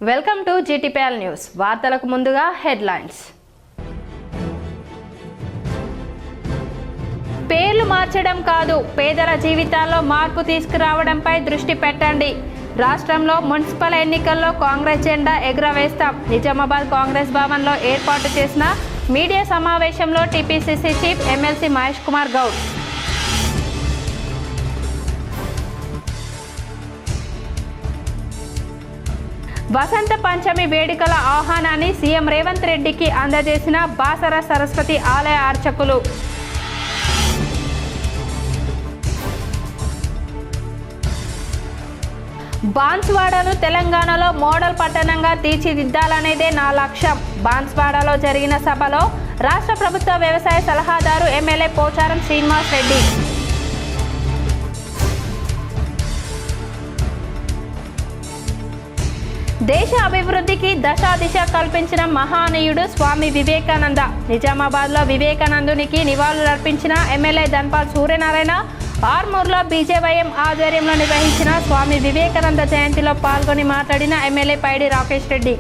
Welcome to GTPL news. వార్తలకు ముందుగా headlines. పేర్లు మార్చడం కాదు, పేదల జీవితాల్లో మార్పు తీసుకురావడంపై దృష్టి పెట్టండి. రాష్ట్రంలో మున్సిపల్ ఎన్నికల్లో కాంగ్రెస్ జెండా ఎగురవేస్తాం. నిజామాబాద్ కాంగ్రెస్ భవన్లో ఏర్పాటు చేసిన మీడియా సమావేశంలో TPCC chief MLC Mahesh Kumar Goud. Vasantha Panchami వేడుకల ఆహ్వానాన్ని సీఎం రేవంత్ రెడ్డికి అందజేసిన బాసర సరస్వతి ఆలయ అర్చకులు. బాన్స్వాడను తెలంగాణలో మోడల్ పట్టణంగా తీర్చిదిద్దాలనేదే నా లక్ష్యం. బాన్స్వాడలో జరిగిన సభలో రాష్ట్ర ప్రభుత్వ వ్యవసాయ సలహాదారు ఎమ్మెల్యే పోచారం శ్రీనివాస్ రెడ్డి. దేశ అభివృద్ధికి దశాదిశ కల్పించిన మహానీయుడు స్వామి వివేకానంద. నిజామాబాద్లో వివేకానందునికి నివాళులర్పించిన ఎమ్మెల్యే ధన్పాల్ సూర్యనారాయణ. ఆర్మూర్లో బీజేవైఎం ఆధ్వర్యంలో నిర్వహించిన స్వామి వివేకానంద జయంతిలో పాల్గొని మాట్లాడిన ఎమ్మెల్యే పైడి రాకేష్ రెడ్డి.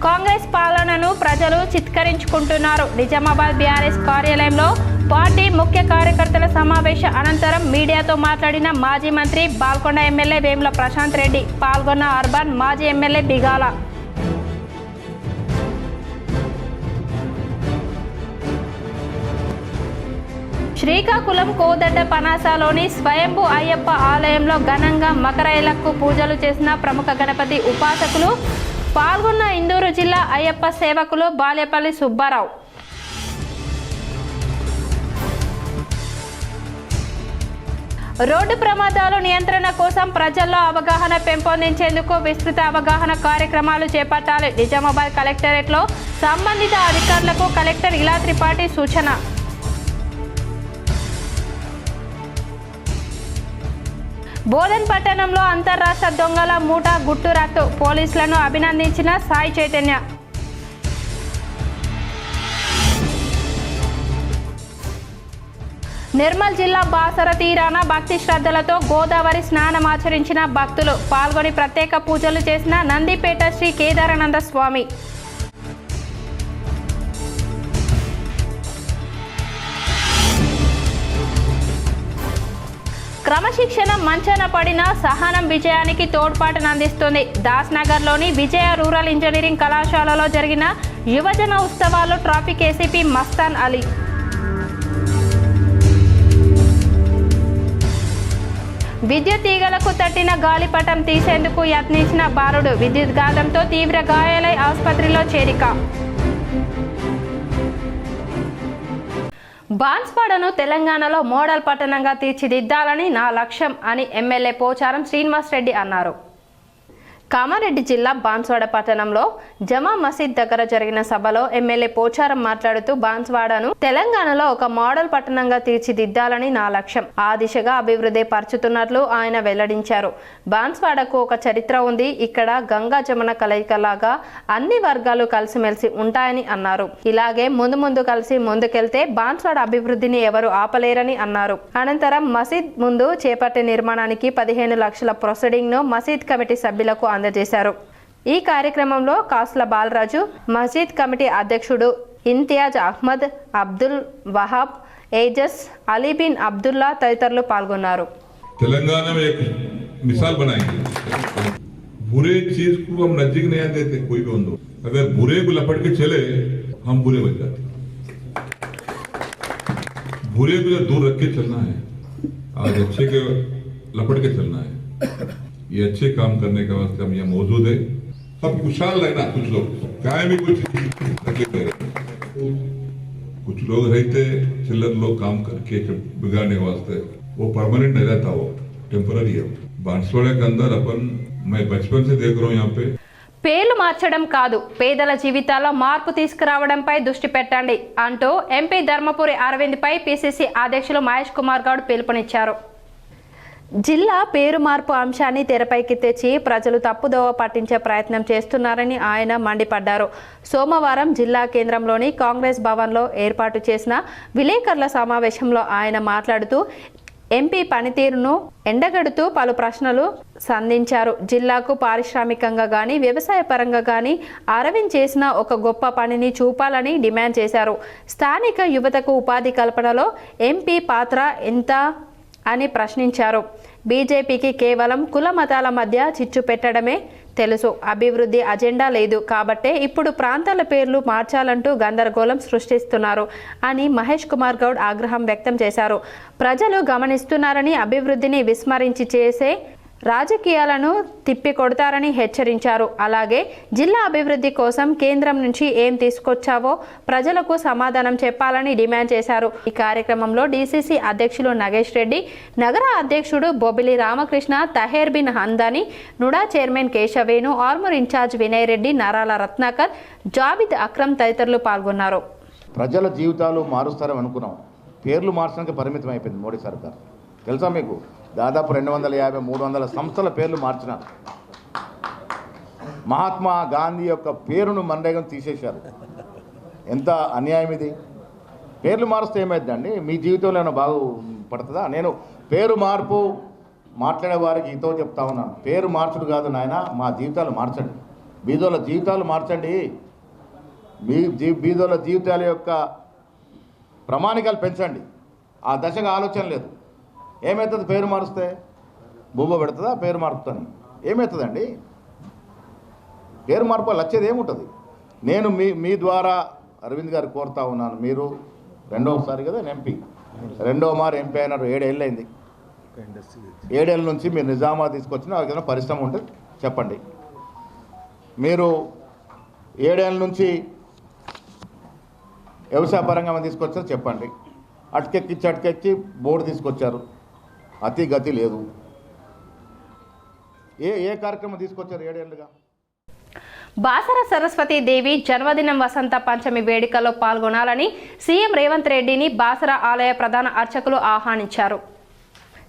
కాంగ్రెస్ పాలనను ప్రజలు చిత్కరించుకుంటున్నారు. నిజామాబాద్ బీఆర్ఎస్ కార్యాలయంలో పార్టీ ముఖ్య కార్యకర్తల సమావేశ అనంతరం మీడియాతో మాట్లాడిన మాజీ మంత్రి బాల్కొండ ఎమ్మెల్యే వేముల ప్రశాంత్ రెడ్డి. పాల్గొన్న అర్బన్ మాజీ ఎమ్మెల్యే బిగాల. శ్రీకాకుళం కోదడ్డ పనాసలోని స్వయంభూ అయ్యప్ప ఆలయంలో ఘనంగా మకరైలకు పూజలు చేసిన ప్రముఖ గణపతి ఉపాసకులు. పాల్గొన్న ఇందూరు జిల్లా అయ్యప్ప సేవకులు బాలేపల్లి సుబ్బారావు. రోడ్డు ప్రమాదాల నియంత్రణ కోసం ప్రజల్లో అవగాహన పెంపొందించేందుకు విస్తృత అవగాహన కార్యక్రమాలు చేపట్టాలి. నిజామాబాద్ కలెక్టరేట్లో సంబంధిత అధికారులకు కలెక్టర్ ఇలా త్రిపాఠి సూచన. బోధన్ పట్టణంలో అంతర్రాష్ట్ర దొంగల మూట గుట్టురట్టు. పోలీసులను అభినందించిన సాయి చైతన్య. నిర్మల్ జిల్లా బాసర తీరాన భక్తి శ్రద్ధలతో గోదావరి స్నానమాచరించిన భక్తులు. పాల్గొని ప్రత్యేక పూజలు చేసిన నందిపేట శ్రీ కేదారానంద స్వామి. క్రమశిక్షణ మంచాన పడిన సహనం విజయానికి తోడ్పాటునందిస్తుంది. దాస్నగర్లోని విజయ రూరల్ ఇంజనీరింగ్ కళాశాలలో జరిగిన యువజన ఉత్సవాల్లో ట్రాఫిక్ ఏసీపీ మస్తాన్ అలీ. విద్యుత్ తీగలకు తట్టిన గాలిపటం తీసేందుకు యత్నించిన బాలుడు. విద్యుత్ ఘాతంతో తీవ్ర గాయాలై ఆసుపత్రిలో చేరిక. బాన్స్వాడను తెలంగాణలో మోడల్ పట్టణంగా తీర్చిదిద్దాలని నా లక్ష్యం అని ఎమ్మెల్యే పోచారం శ్రీనివాస్ రెడ్డి అన్నారు. కామారెడ్డి జిల్లా బాన్స్వాడ పట్టణంలో జమా మసీద్ దగ్గర జరిగిన సభలో ఎమ్మెల్యే పోచారం మాట్లాడుతూ బాన్స్వాడను తెలంగాణలో ఒక మోడల్ పట్టణంగా తీర్చిదిద్దాలని నా లక్ష్యం. ఆ దిశగా అభివృద్ధి పరుచుతున్నట్లు ఆయన వెల్లడించారు. బాన్స్వాడకు ఒక చరిత్ర ఉంది. ఇక్కడ గంగా జమున కలయికలాగా అన్ని వర్గాలు కలిసిమెలిసి ఉంటాయని అన్నారు. ఇలాగే ముందు కలిసి ముందుకెళ్తే బాన్స్వాడ అభివృద్ధిని ఎవరు ఆపలేరని అన్నారు. అనంతరం మసీద్ ముందు చేపట్టే నిర్మాణానికి 15 లక్షల ప్రొసీడింగ్ ను మసీద్ కమిటీ సభ్యులకు అందజేశారు. ఈ కార్యక్రమంలో కాసుల బాలరాజు, మసీద్ కమిటీ అధ్యక్షుడు ఇంతియాజ్ అహ్మద్, అబ్దుల్ వహాబ్, ఏజస్, అలీ బిన్ అబ్దుల్లా తదితరులు పాల్గొన్నారు. तेलंगाना में एक मिसाल बनाएंगे. बुरे चीज को हम नजदीक नहीं आने देते. कोई भी हो, अगर बुरे को लपट के चले हम बुरे बन जाते. बुरे को दूर रख के चलना है. आज अच्छे के लपट के चलना है. ये अच्छे काम करने के वास्ते हम यहाँ मौजूद है. सब खुशहाल रहना. कुछ लोग क्या भी कुछ लोग रहते चिल्लर लोग काम करके बिगाड़ने के वास्ते. वो परमानेंट नहीं रहता, वो टेम्पररी है. बांसवाड़ा के अंदर अपन मैं बचपन से देख रहा हूँ यहाँ पे పేర్లు మార్చడం కాదు, పేదల జీవితాల్లో మార్పు తీసుకురావడంపై దృష్టి పెట్టండి అంటూ ఎంపీ ధర్మపురి అరవింద్ పై పిసిసి అధ్యక్షులు మహేష్ కుమార్ గౌడ్ పిలుపునిచ్చారు. జిల్లా పేరు మార్పు అంశాన్ని తెరపైకి తెచ్చి ప్రజలు తప్పుదోవ పట్టించే ప్రయత్నం చేస్తున్నారని ఆయన మండిపడ్డారు. సోమవారం జిల్లా కేంద్రంలోని కాంగ్రెస్ భవన్లో ఏర్పాటు చేసిన విలేకరుల సమావేశంలో ఆయన మాట్లాడుతూ ఎంపీ పనితీరును ఎండగడుతూ పలు ప్రశ్నలు సంధించారు. జిల్లాకు పారిశ్రామికంగా గాని వ్యవసాయ పరంగా గాని అరవింద్ చేసిన ఒక గొప్ప పనిని చూపాలని డిమాండ్ చేశారు. స్థానిక యువతకు ఉపాధి కల్పనలో ఎంపీ పాత్ర ఎంత అని ప్రశ్నించారు. బీజేపీకి కేవలం కుల మతాల మధ్య చిచ్చు పెట్టడమే తెలుసు, అభివృద్ధి అజెండా లేదు కాబట్టే ఇప్పుడు ప్రాంతాల పేర్లు మార్చాలంటూ గందరగోళం సృష్టిస్తున్నారు అని మహేష్ కుమార్ గౌడ్ ఆగ్రహం వ్యక్తం చేశారు. ప్రజలు గమనిస్తున్నారని అభివృద్ధిని విస్మరించి చేసే రాజకీయాలను తిప్పికొడతారని హెచ్చరించారు. అలాగే జిల్లా అభివృద్ధి కోసం కేంద్రం నుంచి ఏం తీసుకొచ్చావో ప్రజలకు సమాధానం చెప్పాలని డిమాండ్ చేశారు. ఈ కార్యక్రమంలో డీసీసీ అధ్యక్షులు నగేష్ రెడ్డి, నగర అధ్యక్షుడు Bobbili Ramakrishna, Taher bin Hamdani, NUDA chairman Keshavenu, Armoor incharge Vinay Reddy, Narala Ratnakar, జాబిద్ Akram తదితరులు పాల్గొన్నారు. ప్రజల జీవితాలు మారుస్తారని అనుకున్నాం, పేర్లు మార్చడానికి పరిమితం అయిపోయింది మోడీ సర్కార్. తెలుసా మీకు, దాదాపు 250-300 సంస్థల పేర్లు మార్చినారు. మహాత్మా గాంధీ యొక్క పేరును మనరేగం తీసేశారు. ఎంత అన్యాయం ఇది! పేర్లు మారుస్తే ఏమైందండి? మీ జీవితంలో ఏమైనా బాగుపడుతుందా? నేను పేరు మార్పు మాట్లాడే వారికి ఇతో చెప్తా ఉన్నాను, పేరు మార్చుడు కాదు నాయన, మా జీవితాలు మార్చండి, బీదోళ్ళ జీవితాలు మార్చండి. బీదోళ్ళ జీవితాల యొక్క ప్రమాణికాలు పెంచండి. ఆ దశగా ఆలోచన లేదు. ఏమవుతుంది పేరు మారుస్తే? బొబ్బ పెడుతుందా పేరు మారుతుంది? ఏమవుతుందండి? పేరు మార్పు వల్ల వచ్చేది ఏముంటుంది? నేను మీ ద్వారా అరవింద్ గారు కోరుతా ఉన్నాను, మీరు రెండవసారి కదా ఎంపీ, రెండవ మారు ఎంపీ అయినారు, 7 ఏళ్ళు అయింది. 7 ఏళ్ళ నుంచి మీరు నిజామాబాద్ తీసుకొచ్చిన ఏదైనా పరిశ్రమ ఉంటే చెప్పండి. మీరు 7 ఏళ్ళ నుంచి వ్యవసాయ పరంగా తీసుకొచ్చారు చెప్పండి. అటుకెక్కి బోర్డు తీసుకొచ్చారు, అతి గతి లేదు. ఏ కార్యక్రమం తీసుకొచ్చారు 7 ఏళ్ళుగా? బాసర సరస్వతి దేవి జన్మదినం వసంత పంచమి వేడుకల్లో పాల్గొనాలని సీఎం రేవంత్ రెడ్డిని బాసర ఆలయ ప్రధాన అర్చకులు ఆహ్వానించారు.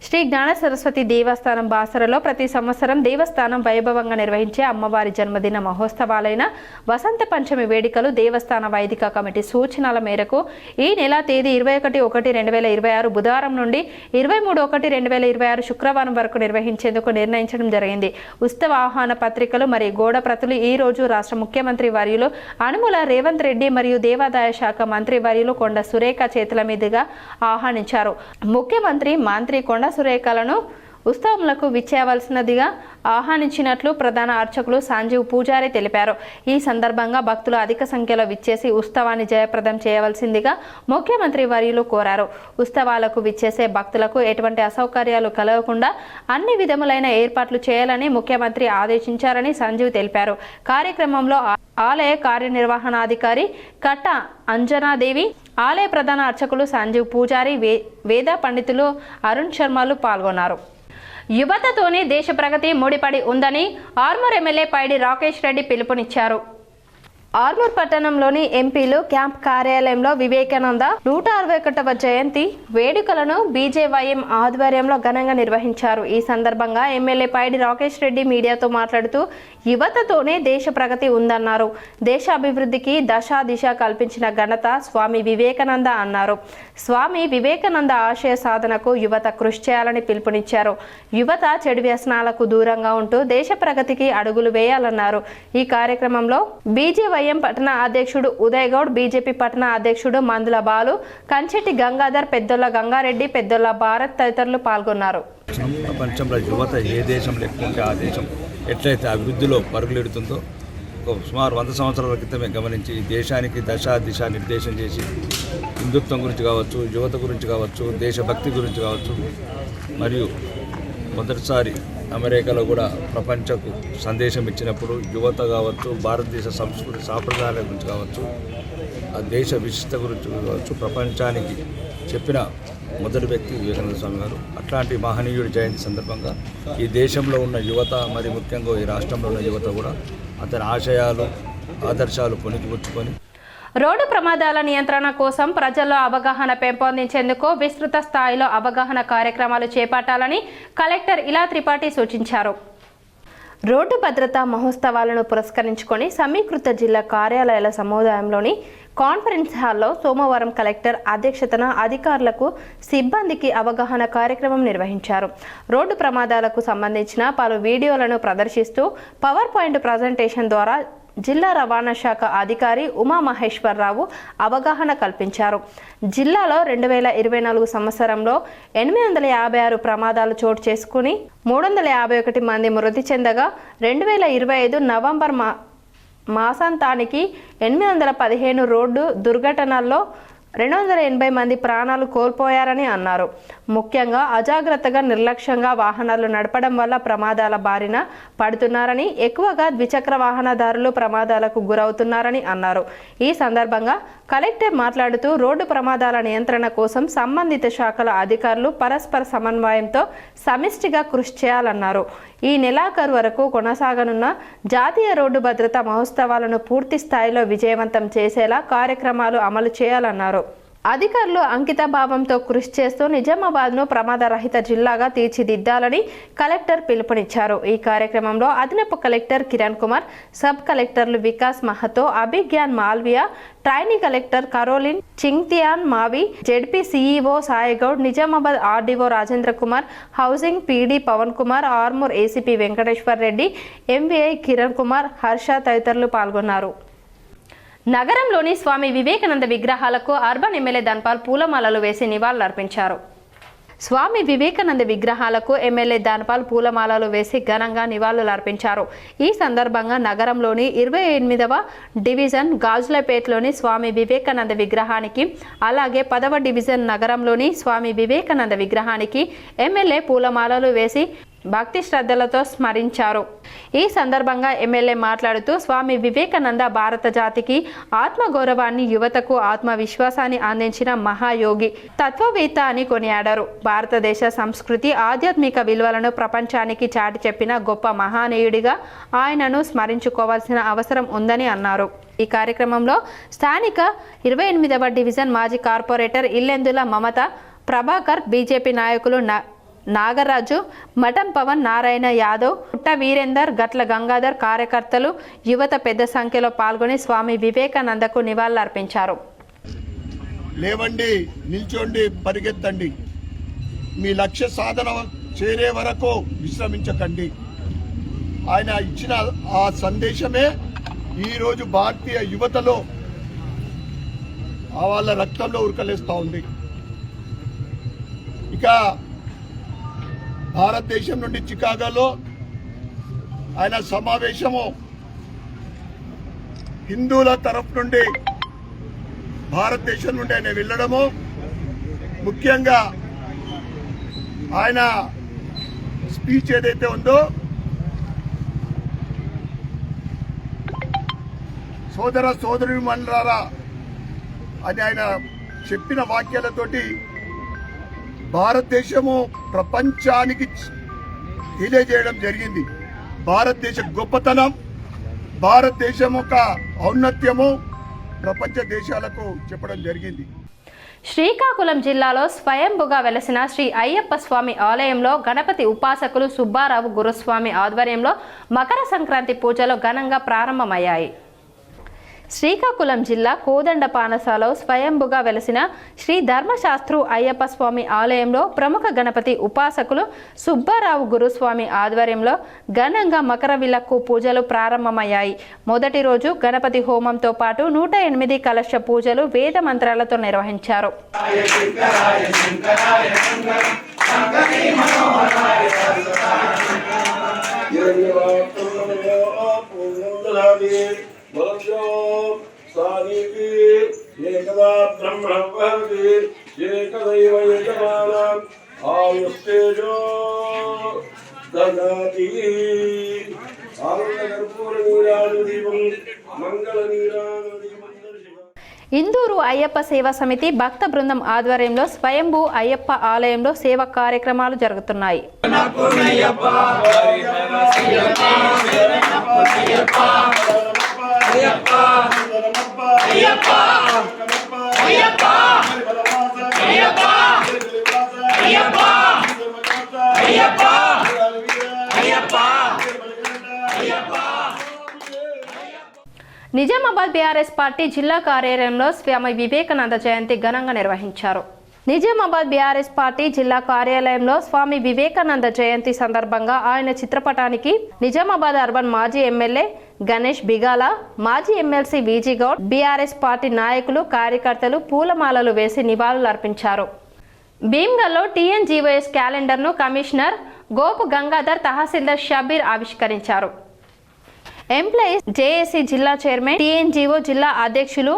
శ్రీ జ్ఞాన సరస్వతి దేవస్థానం బాసరలో ప్రతి సంవత్సరం దేవస్థానం వైభవంగా నిర్వహించే అమ్మవారి జన్మదిన మహోత్సవాలైన వసంత పంచమి వేడుకలు దేవస్థాన వైదిక కమిటీ సూచనల మేరకు ఈ నెల తేదీ 21/1/2026 బుధవారం నుండి 23/1/2026 శుక్రవారం వరకు నిర్వహించేందుకు నిర్ణయించడం జరిగింది. ఉత్సవ ఆహ్వాన పత్రికలు మరియు గోడ ప్రతులు ఈ రోజు రాష్ట్ర ముఖ్యమంత్రి వర్యులు అనుముల రేవంత్ రెడ్డి మరియు దేవాదాయ శాఖ మంత్రి వర్యులు కొండ సురేఖ చేతుల మీదుగా ఆహ్వానించారు. ముఖ్యమంత్రి మంత్రి కొండ సురేఖలను ఉత్సవములకు విచ్చేయవలసినదిగా ఆహ్వానించినట్లు ప్రధాన అర్చకులు సంజీవ్ పూజారి తెలిపారు. ఈ సందర్భంగా భక్తులు అధిక సంఖ్యలో విచ్చేసి ఉత్సవాన్ని జయప్రదం చేయవలసిందిగా ముఖ్యమంత్రి వర్యులు కోరారు. ఉత్సవాలకు విచ్చేసే భక్తులకు ఎటువంటి అసౌకర్యాలు కలగకుండా అన్ని విధములైన ఏర్పాట్లు చేయాలని ముఖ్యమంత్రి ఆదేశించారని సంజీవ్ తెలిపారు. కార్యక్రమంలో ఆలయ కార్యనిర్వహణాధికారి కట్ట అంజనాదేవి, ఆలయ ప్రధాన అర్చకులు సంజీవ్ పూజారి, వేద పండితులు అరుణ్ శర్మలు పాల్గొన్నారు. యువతతోనే దేశ ప్రగతి ముడిపడి ఉందని ఆర్మూర్ ఎమ్మెల్యే పైడి రాకేష్ రెడ్డి పిలుపునిచ్చారు. ఆర్మూర్ పట్టణంలోని ఎంపీలు క్యాంప్ కార్యాలయంలో వివేకానంద 161వ జయంతి వేడుకలను బీజేవైఎం ఆధ్వర్యంలో ఘనంగా నిర్వహించారు. ఈ సందర్భంగా ఎమ్మెల్యే పైడి రాకేష్ రెడ్డి మీడియాతో మాట్లాడుతూ యువతతోనే దేశ ప్రగతి ఉందన్నారు. దేశ అభివృద్ధికి దశా దిశ కల్పించిన ఘనత స్వామి వివేకానంద అన్నారు. స్వామి వివేకానంద ఆశయ సాధనకు యువత కృషి చేయాలని పిలుపునిచ్చారు. యువత చెడు వ్యసనాలకు దూరంగా ఉంటూ దేశ ప్రగతికి అడుగులు వేయాలన్నారు. ఈ కార్యక్రమంలో బీజేవై పట్టణ అధ్యక్షుడు ఉదయ్ గౌడ్, బీజేపీ పట్టణ అధ్యక్షుడు మందుల బాలు, కంచెటి గంగాధర్, పెద్దొల్ల గంగారెడ్డి, పెద్దొల్ల భారత్ తదితరులు పాల్గొన్నారు. ప్రపంచంలో యువత ఏ దేశంలో ఎక్కువ ఆ దేశం ఎట్లయితే అభివృద్ధిలో పరుగులెడుతుందో సుమారు 100 సంవత్సరాల క్రితమే గమనించి ఈ దేశానికి దిశ నిర్దేశం చేసి హిందుత్వం గురించి కావచ్చు, యువత గురించి కావచ్చు, దేశభక్తి గురించి కావచ్చు, మరియు మొదటిసారి అమెరికాలో కూడా ప్రపంచకు సందేశం ఇచ్చినప్పుడు యువత కావచ్చు, భారతదేశ సంస్కృతి సాంప్రదాయాల గురించి కావచ్చు, ఆ దేశ విశిష్టత గురించి కావచ్చు ప్రపంచానికి చెప్పిన మొదటి వ్యక్తి వివేకానంద స్వామి గారు. అట్లాంటి మహనీయుడి జయంతి సందర్భంగా ఈ దేశంలో ఉన్న యువత, మరి ముఖ్యంగా ఈ రాష్ట్రంలో ఉన్న యువత కూడా అతని ఆశయాలు, ఆదర్శాలు పొనికిపుచ్చుకొని రోడ్డు ప్రమాదాల నియంత్రణ కోసం ప్రజల్లో అవగాహన పెంపొందించేందుకు విస్తృత స్థాయిలో అవగాహన కార్యక్రమాలు చేపట్టాలని కలెక్టర్ ఇలా త్రిపాఠి సూచించారు. రోడ్డు భద్రతా మహోత్సవాలను పురస్కరించుకొని సమీకృత జిల్లా కార్యాలయాల సముదాయంలోని కాన్ఫరెన్స్ హాల్లో సోమవారం కలెక్టర్ అధ్యక్షతన అధికారులకు సిబ్బందికి అవగాహన కార్యక్రమం నిర్వహించారు. రోడ్డు ప్రమాదాలకు సంబంధించిన పలు వీడియోలను ప్రదర్శిస్తూ పవర్ పాయింట్ ప్రజెంటేషన్ ద్వారా జిల్లా రవాణా శాఖ అధికారి ఉమామహేశ్వరరావు అవగాహన కల్పించారు. జిల్లాలో 2024 సంవత్సరంలో 856 ప్రమాదాలు చోటు చేసుకుని 351 మంది మృతి చెందగా 2025 నవంబర్ మాసాంతానికి 815 రోడ్డు దుర్ఘటనల్లో 280 మంది ప్రాణాలు కోల్పోయారని అన్నారు. ముఖ్యంగా అజాగ్రత్తగా నిర్లక్ష్యంగా వాహనాలు నడపడం వల్ల ప్రమాదాల బారిన పడుతున్నారని, ఎక్కువగా ద్విచక్ర వాహనదారులు ప్రమాదాలకు గురవుతున్నారని అన్నారు. ఈ సందర్భంగా కలెక్టర్ మాట్లాడుతూ రోడ్డు ప్రమాదాల నియంత్రణ కోసం సంబంధిత శాఖల అధికారులు పరస్పర సమన్వయంతో సమిష్టిగా కృషి చేయాలన్నారు. ఈ నెలాఖరు వరకు కొనసాగనున్న జాతీయ రోడ్డు భద్రతా మహోత్సవాలను పూర్తి స్థాయిలో విజయవంతం చేసేలా కార్యక్రమాలు అమలు చేయాలన్నారు. అధికారులు అంకిత భావంతో కృషి చేస్తూ నిజామాబాద్ను ప్రమాదరహిత జిల్లాగా తీర్చిదిద్దాలని కలెక్టర్ పిలుపునిచ్చారు. ఈ కార్యక్రమంలో అదనపు కలెక్టర్ కిరణ్ కుమార్, సబ్ కలెక్టర్లు Vikas Mahato, Abhigyan Malviya, trainee collector Caroline Chingthian Mawi, ZP CEO Sai Goud, Nizamabad RDO Rajendra Kumar, housing PD Pavan Kumar, Armoor ACP Venkateshwar Reddy, MVI Kiran Kumar, Harsha తదితరులు పాల్గొన్నారు. నగరంలోని స్వామి వివేకానంద విగ్రహాలకు అర్బన్ ఎమ్మెల్యే ధన్పాల్ పూలమాలలు వేసి నివాళులర్పించారు. స్వామి వివేకానంద విగ్రహాలకు ఎమ్మెల్యే ధన్పాల్ పూలమాలలు వేసి ఘనంగా నివాళులర్పించారు. ఈ సందర్భంగా నగరంలోని 28వ డివిజన్ గాజులపేటలోని స్వామి వివేకానంద విగ్రహానికి, అలాగే 10వ డివిజన్ నగరంలోని స్వామి వివేకానంద విగ్రహానికి ఎమ్మెల్యే పూలమాలలు వేసి భక్తి శ్రద్ధలతో స్మరించారు. ఈ సందర్భంగా ఎమ్మెల్యే మాట్లాడుతూ స్వామి వివేకానంద భారత జాతికి ఆత్మగౌరవాన్ని, యువతకు ఆత్మవిశ్వాసాన్ని అందించిన మహాయోగి, తత్వవేత్త అని కొనియాడారు. భారతదేశ సంస్కృతి, ఆధ్యాత్మిక విలువలను ప్రపంచానికి చాటి చెప్పిన గొప్ప మహానీయుడిగా ఆయనను స్మరించుకోవాల్సిన అవసరం ఉందని అన్నారు. ఈ కార్యక్రమంలో స్థానిక 28వ డివిజన్ మాజీ కార్పొరేటర్ ఇల్లెందుల మమత, ప్రభాకర్, బీజేపీ నాయకులు నాగరాజు, మఠం పవన్, నారాయణ యాదవ్, పుట్ట వీరేందర్, గట్ల గంగాధర్, కార్యకర్తలు, యువత పెద్ద సంఖ్యలో పాల్గొని స్వామి వివేకానందకు నివాళులర్పించారు. లేవండి, నిల్చోండి, పరిగెత్తండి, మీ లక్ష్య సాధన చేరే వరకు విశ్రమించకండి. ఆయన ఇచ్చిన ఆ సందేశమే ఈరోజు భారతీయ యువతలో వాళ్ళ రక్తంలో ఉరకలేస్తూ ఉంది. ఇక భారతదేశం నుండి చికాగోలో ఆయన సమావేశము హిందువుల తరఫు నుండి భారతదేశం నుండి ఆయన వెళ్ళడము, ముఖ్యంగా ఆయన స్పీచ్ ఏదైతే ఉందో సోదర సోదరీమణులారా అని ఆయన చెప్పిన వాక్యాలతోటి భారతదేశము ప్రపంచానికి తెలియజేయడం జరిగింది. భారతదేశ గొప్పతనం, భారతదేశం యొక్క ఔన్నత్యము ప్రపంచ దేశాలకు చెప్పడం జరిగింది. శ్రీకాకుళం జిల్లాలో స్వయంభుగా వెలసిన శ్రీ అయ్యప్ప స్వామి ఆలయంలో గణపతి ఉపాసకులు సుబ్బారావు గురుస్వామి ఆధ్వర్యంలో మకర సంక్రాంతి పూజలు ఘనంగా ప్రారంభమయ్యాయి. శ్రీకాకుళం జిల్లా కోదండపానసాలో స్వయంభుగా వెలసిన శ్రీ ధర్మశాస్త్రు అయ్యప్ప స్వామి ఆలయంలో ప్రముఖ గణపతి ఉపాసకులు సుబ్బారావు గురుస్వామి ఆధ్వర్యంలో ఘనంగా మకర విలక్కు పూజలు ప్రారంభమయ్యాయి. మొదటి రోజు గణపతి హోమంతో పాటు 108 కలశ పూజలు వేద మంత్రాలతో నిర్వహించారు. ఏకదా బ్రహ్మణి ఏకదైవ యజమానం ఆయుస్తేజో దదాతి ఆనందకర్పూర నీరాజు దీపం మంగళ నీరాజు దీపం. ఇందూరు అయ్యప్ప సేవా సమితి భక్త బృందం ఆధ్వర్యంలో స్వయంభూ అయ్యప్ప ఆలయంలో సేవా కార్యక్రమాలు జరుగుతున్నాయి. నిజామాబాద్ బీఆర్ఎస్ పార్టీ జిల్లా కార్యాలయంలో స్వామి వివేకానంద జయంతి ఘనంగా నిర్వహించారు. నిజామాబాద్ బీఆర్ఎస్ పార్టీ జిల్లా కార్యాలయంలో స్వామి వివేకానంద జయంతి సందర్భంగా ఆయన చిత్రపటానికి నిజామాబాద్ అర్బన్ మాజీ ఎమ్మెల్యే గణేష్ బిగాల, మాజీ MLC VG Goud, BRS party నాయకులు, కార్యకర్తలు పూలమాలలు వేసి నివాళులర్పించారు. భీమ్గల్లో టీఎన్జీఓఎస్ క్యాలెండర్ను కమిషనర్ గోపు గంగాధర్, తహసీల్దార్ షబీర్ ఆవిష్కరించారు. ఎంప్లాయీస్ జేఏసీ జిల్లా చైర్మన్, టీఎన్జీఓ జిల్లా అధ్యక్షులు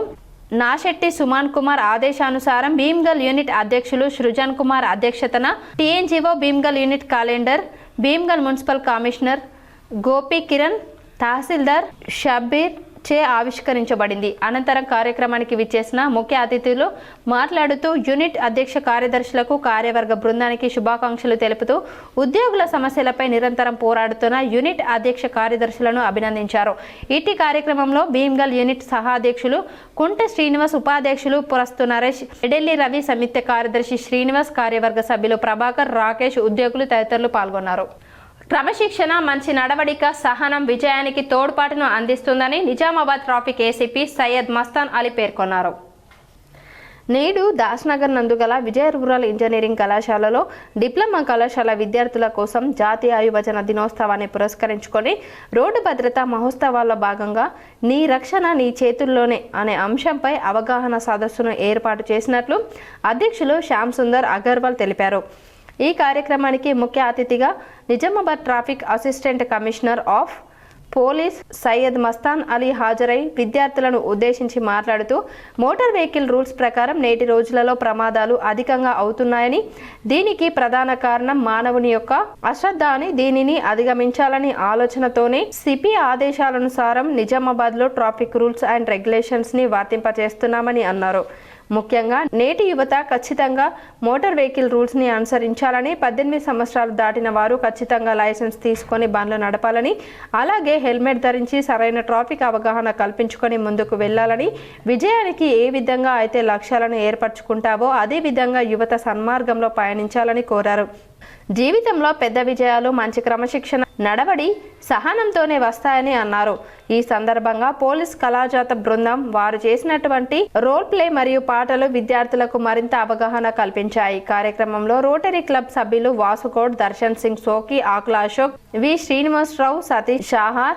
నాశెట్టి సుమాన్ కుమార్ ఆదేశానుసారం భీమ్గల్ యూనిట్ అధ్యక్షులు సృజన్ కుమార్ అధ్యక్షతన TNGO Bheemgal unit calendar Bheemgal municipal commissioner Gopi Kiran, తహసీల్దార్ షబీర్ చే ఆవిష్కరించబడింది. అనంతరం కార్యక్రమానికి విచ్చేసిన ముఖ్య అతిథులు మాట్లాడుతూ యూనిట్ అధ్యక్ష కార్యదర్శులకు, కార్యవర్గ బృందానికి శుభాకాంక్షలు తెలుపుతూ ఉద్యోగుల సమస్యలపై నిరంతరం పోరాడుతున్న యూనిట్ అధ్యక్ష కార్యదర్శులను అభినందించారు. ఇటీ కార్యక్రమంలో భీమ్గల్ యూనిట్ సహాధ్యక్షులు కుంట శ్రీనివాస్, ఉపాధ్యక్షులు పురస్తు నరేష్, ఎడెల్లి రవి, సంయుక్త కార్యదర్శి శ్రీనివాస్, కార్యవర్గ సభ్యులు ప్రభాకర్, రాకేష్, ఉద్యోగులు తదితరులు పాల్గొన్నారు. క్రమశిక్షణ, మంచి నడవడిక, సహనం విజయానికి తోడ్పాటును అందిస్తుందని నిజామాబాద్ ట్రాఫిక్ ఏసీపీ సయ్యద్ మస్తాన్ అలీ పేర్కొన్నారు. నేడు దాస్నగర్ నందుగల విజయ రూరల్ ఇంజనీరింగ్ కళాశాలలో డిప్లొమా కళాశాల విద్యార్థుల కోసం జాతీయ యువజన దినోత్సవాన్ని పురస్కరించుకొని రోడ్డు భద్రతా మహోత్సవాల్లో భాగంగా నీ రక్షణ నీ చేతుల్లోనే అనే అంశంపై అవగాహన సదస్సును ఏర్పాటు చేసినట్లు అధ్యక్షులు శ్యామ్ సుందర్ అగర్వాల్ తెలిపారు. ఈ కార్యక్రమానికి ముఖ్య అతిథిగా Nizamabad traffic assistant commissioner of police Syed Mastan Ali హాజరై విద్యార్థులను ఉద్దేశించి మాట్లాడుతూ మోటార్ వెహికల్ రూల్స్ ప్రకారం నేటి రోజులలో ప్రమాదాలు అధికంగా అవుతున్నాయని, దీనికి ప్రధాన కారణం మానవుని యొక్క అశ్రద్ధ అని, దీనిని అధిగమించాలని ఆలోచనతోనే సిపి ఆదేశాలనుసారం నిజామాబాద్లో ట్రాఫిక్ రూల్స్ అండ్ రెగ్యులేషన్స్ని వర్తింపజేస్తున్నామని అన్నారు. ముఖ్యంగా నేటి యువత ఖచ్చితంగా మోటార్ వెహికల్ రూల్స్ని అనుసరించాలని, 18 సంవత్సరాలు దాటిన వారు ఖచ్చితంగా లైసెన్స్ తీసుకొని బండ్లు నడపాలని, అలాగే హెల్మెట్ ధరించి సరైన ట్రాఫిక్ అవగాహన కల్పించుకొని ముందుకు వెళ్లాలని, విజయానికి ఏ విధంగా అయితే లక్ష్యాలను ఏర్పరచుకుంటావో అదే విధంగా యువత సన్మార్గంలో పయనించాలని కోరారు. జీవితంలో పెద్ద విజయాలు మంచి క్రమశిక్షణ, నడవడి, సహనంతోనే వస్తాయని అన్నారు. ఈ సందర్భంగా పోలీస్ కళాజాత బృందం వారు చేసినటువంటి రోల్ ప్లే మరియు పాటలు విద్యార్థులకు మరింత అవగాహన కల్పించాయి. కార్యక్రమంలో రోటరీ క్లబ్ సభ్యులు వాసుగౌడ్, దర్శన్ సింగ్ సోకి, ఆకుల అశోక్, వి శ్రీనివాసరావు, సతీష్ షాహా,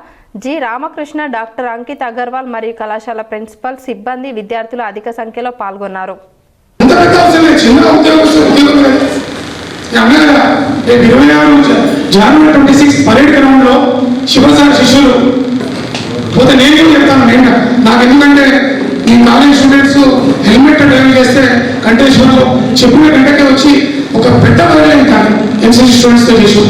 జి రామకృష్ణ, డాక్టర్ అంకిత్ అగర్వాల్ మరియు కళాశాల ప్రిన్సిపల్, సిబ్బంది, విద్యార్థులు అధిక సంఖ్యలో పాల్గొన్నారు. జనవరి 26 పరేడ్ గ్రౌండ్ లో శివసారి శిష్యులు పోతే నేను ఏం చెప్తాను, నేను నాకు ఎందుకంటే ఈ కాలేజ్ స్టూడెంట్స్ హెల్మెట్ డ్రైవ్ చేస్తే కంటేశ్వర్లో చెప్పిన గంటకే వచ్చి ఒక పెద్ద పర్లేదు కాదు ఎన్సీసీ స్టూడెంట్స్తో చేసి